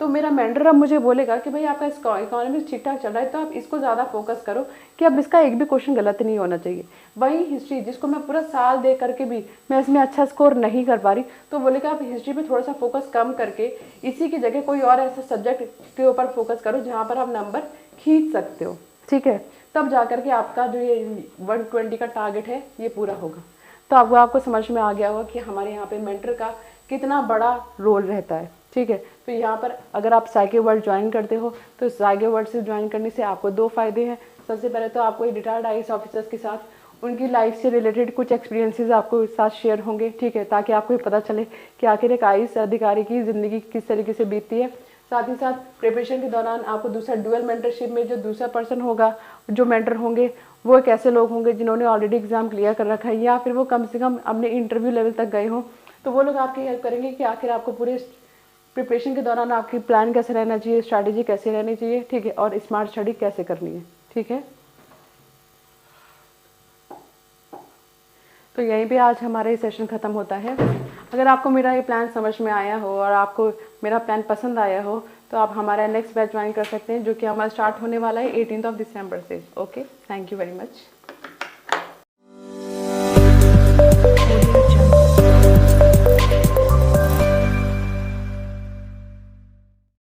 तो मेरा मेंटर अब मुझे बोलेगा कि भाई आपका इकोनॉमिक्स ठीक ठाक चल रहा है तो आप इसको ज़्यादा फोकस करो कि अब इसका एक भी क्वेश्चन गलत नहीं होना चाहिए। वहीं हिस्ट्री जिसको मैं पूरा साल दे करके भी मैं इसमें अच्छा स्कोर नहीं कर पा रही, तो बोलेगा आप हिस्ट्री पे थोड़ा सा फोकस कम करके इसी की जगह कोई और ऐसा सब्जेक्ट के ऊपर फोकस करो जहाँ पर आप नंबर खींच सकते हो, ठीक है। तब जा करके आपका जो ये 120 का टारगेट है ये पूरा होगा। तो आपको समझ में आ गया होगा कि हमारे यहाँ पे मेंटर का कितना बड़ा रोल रहता है, ठीक है। तो यहाँ पर अगर आप साइके वर्ल्ड ज्वाइन करते हो तो साइके वर्ल्ड से ज्वाइन करने से आपको 2 फायदे हैं। सबसे पहले तो आपको रिटायर्ड आईएएस ऑफिसर्स के साथ उनकी लाइफ से रिलेटेड कुछ एक्सपीरियंसेस आपको साथ शेयर होंगे, ठीक है, ताकि आपको पता चले कि आखिर एक आईएएस अधिकारी की ज़िंदगी किस तरीके से बीतती है। साथ ही साथ प्रिपरेशन के दौरान आपको दूसरा डुअल मेंटरशिप में जो दूसरा पर्सन होगा, जो मेंटर होंगे वो एक ऐसे लोग होंगे जिन्होंने ऑलरेडी एग्जाम क्लियर कर रखा है या फिर वो कम से कम अपने इंटरव्यू लेवल तक गए हों। तो वो लोग आपकी हेल्प करेंगे कि आखिर आपको पूरे प्रिपरेशन के दौरान आपकी प्लान कैसे रहना चाहिए, स्ट्रैटेजी कैसे रहनी चाहिए, ठीक है, और स्मार्ट स्टडी कैसे करनी है, ठीक है। तो यहीं पे आज हमारा ये सेशन ख़त्म होता है। अगर आपको मेरा ये प्लान समझ में आया हो और आपको मेरा प्लान पसंद आया हो तो आप हमारा नेक्स्ट बैच ज्वाइन कर सकते हैं, जो कि हमारा स्टार्ट होने वाला है 18 दिसंबर से। Okay, thank you very much.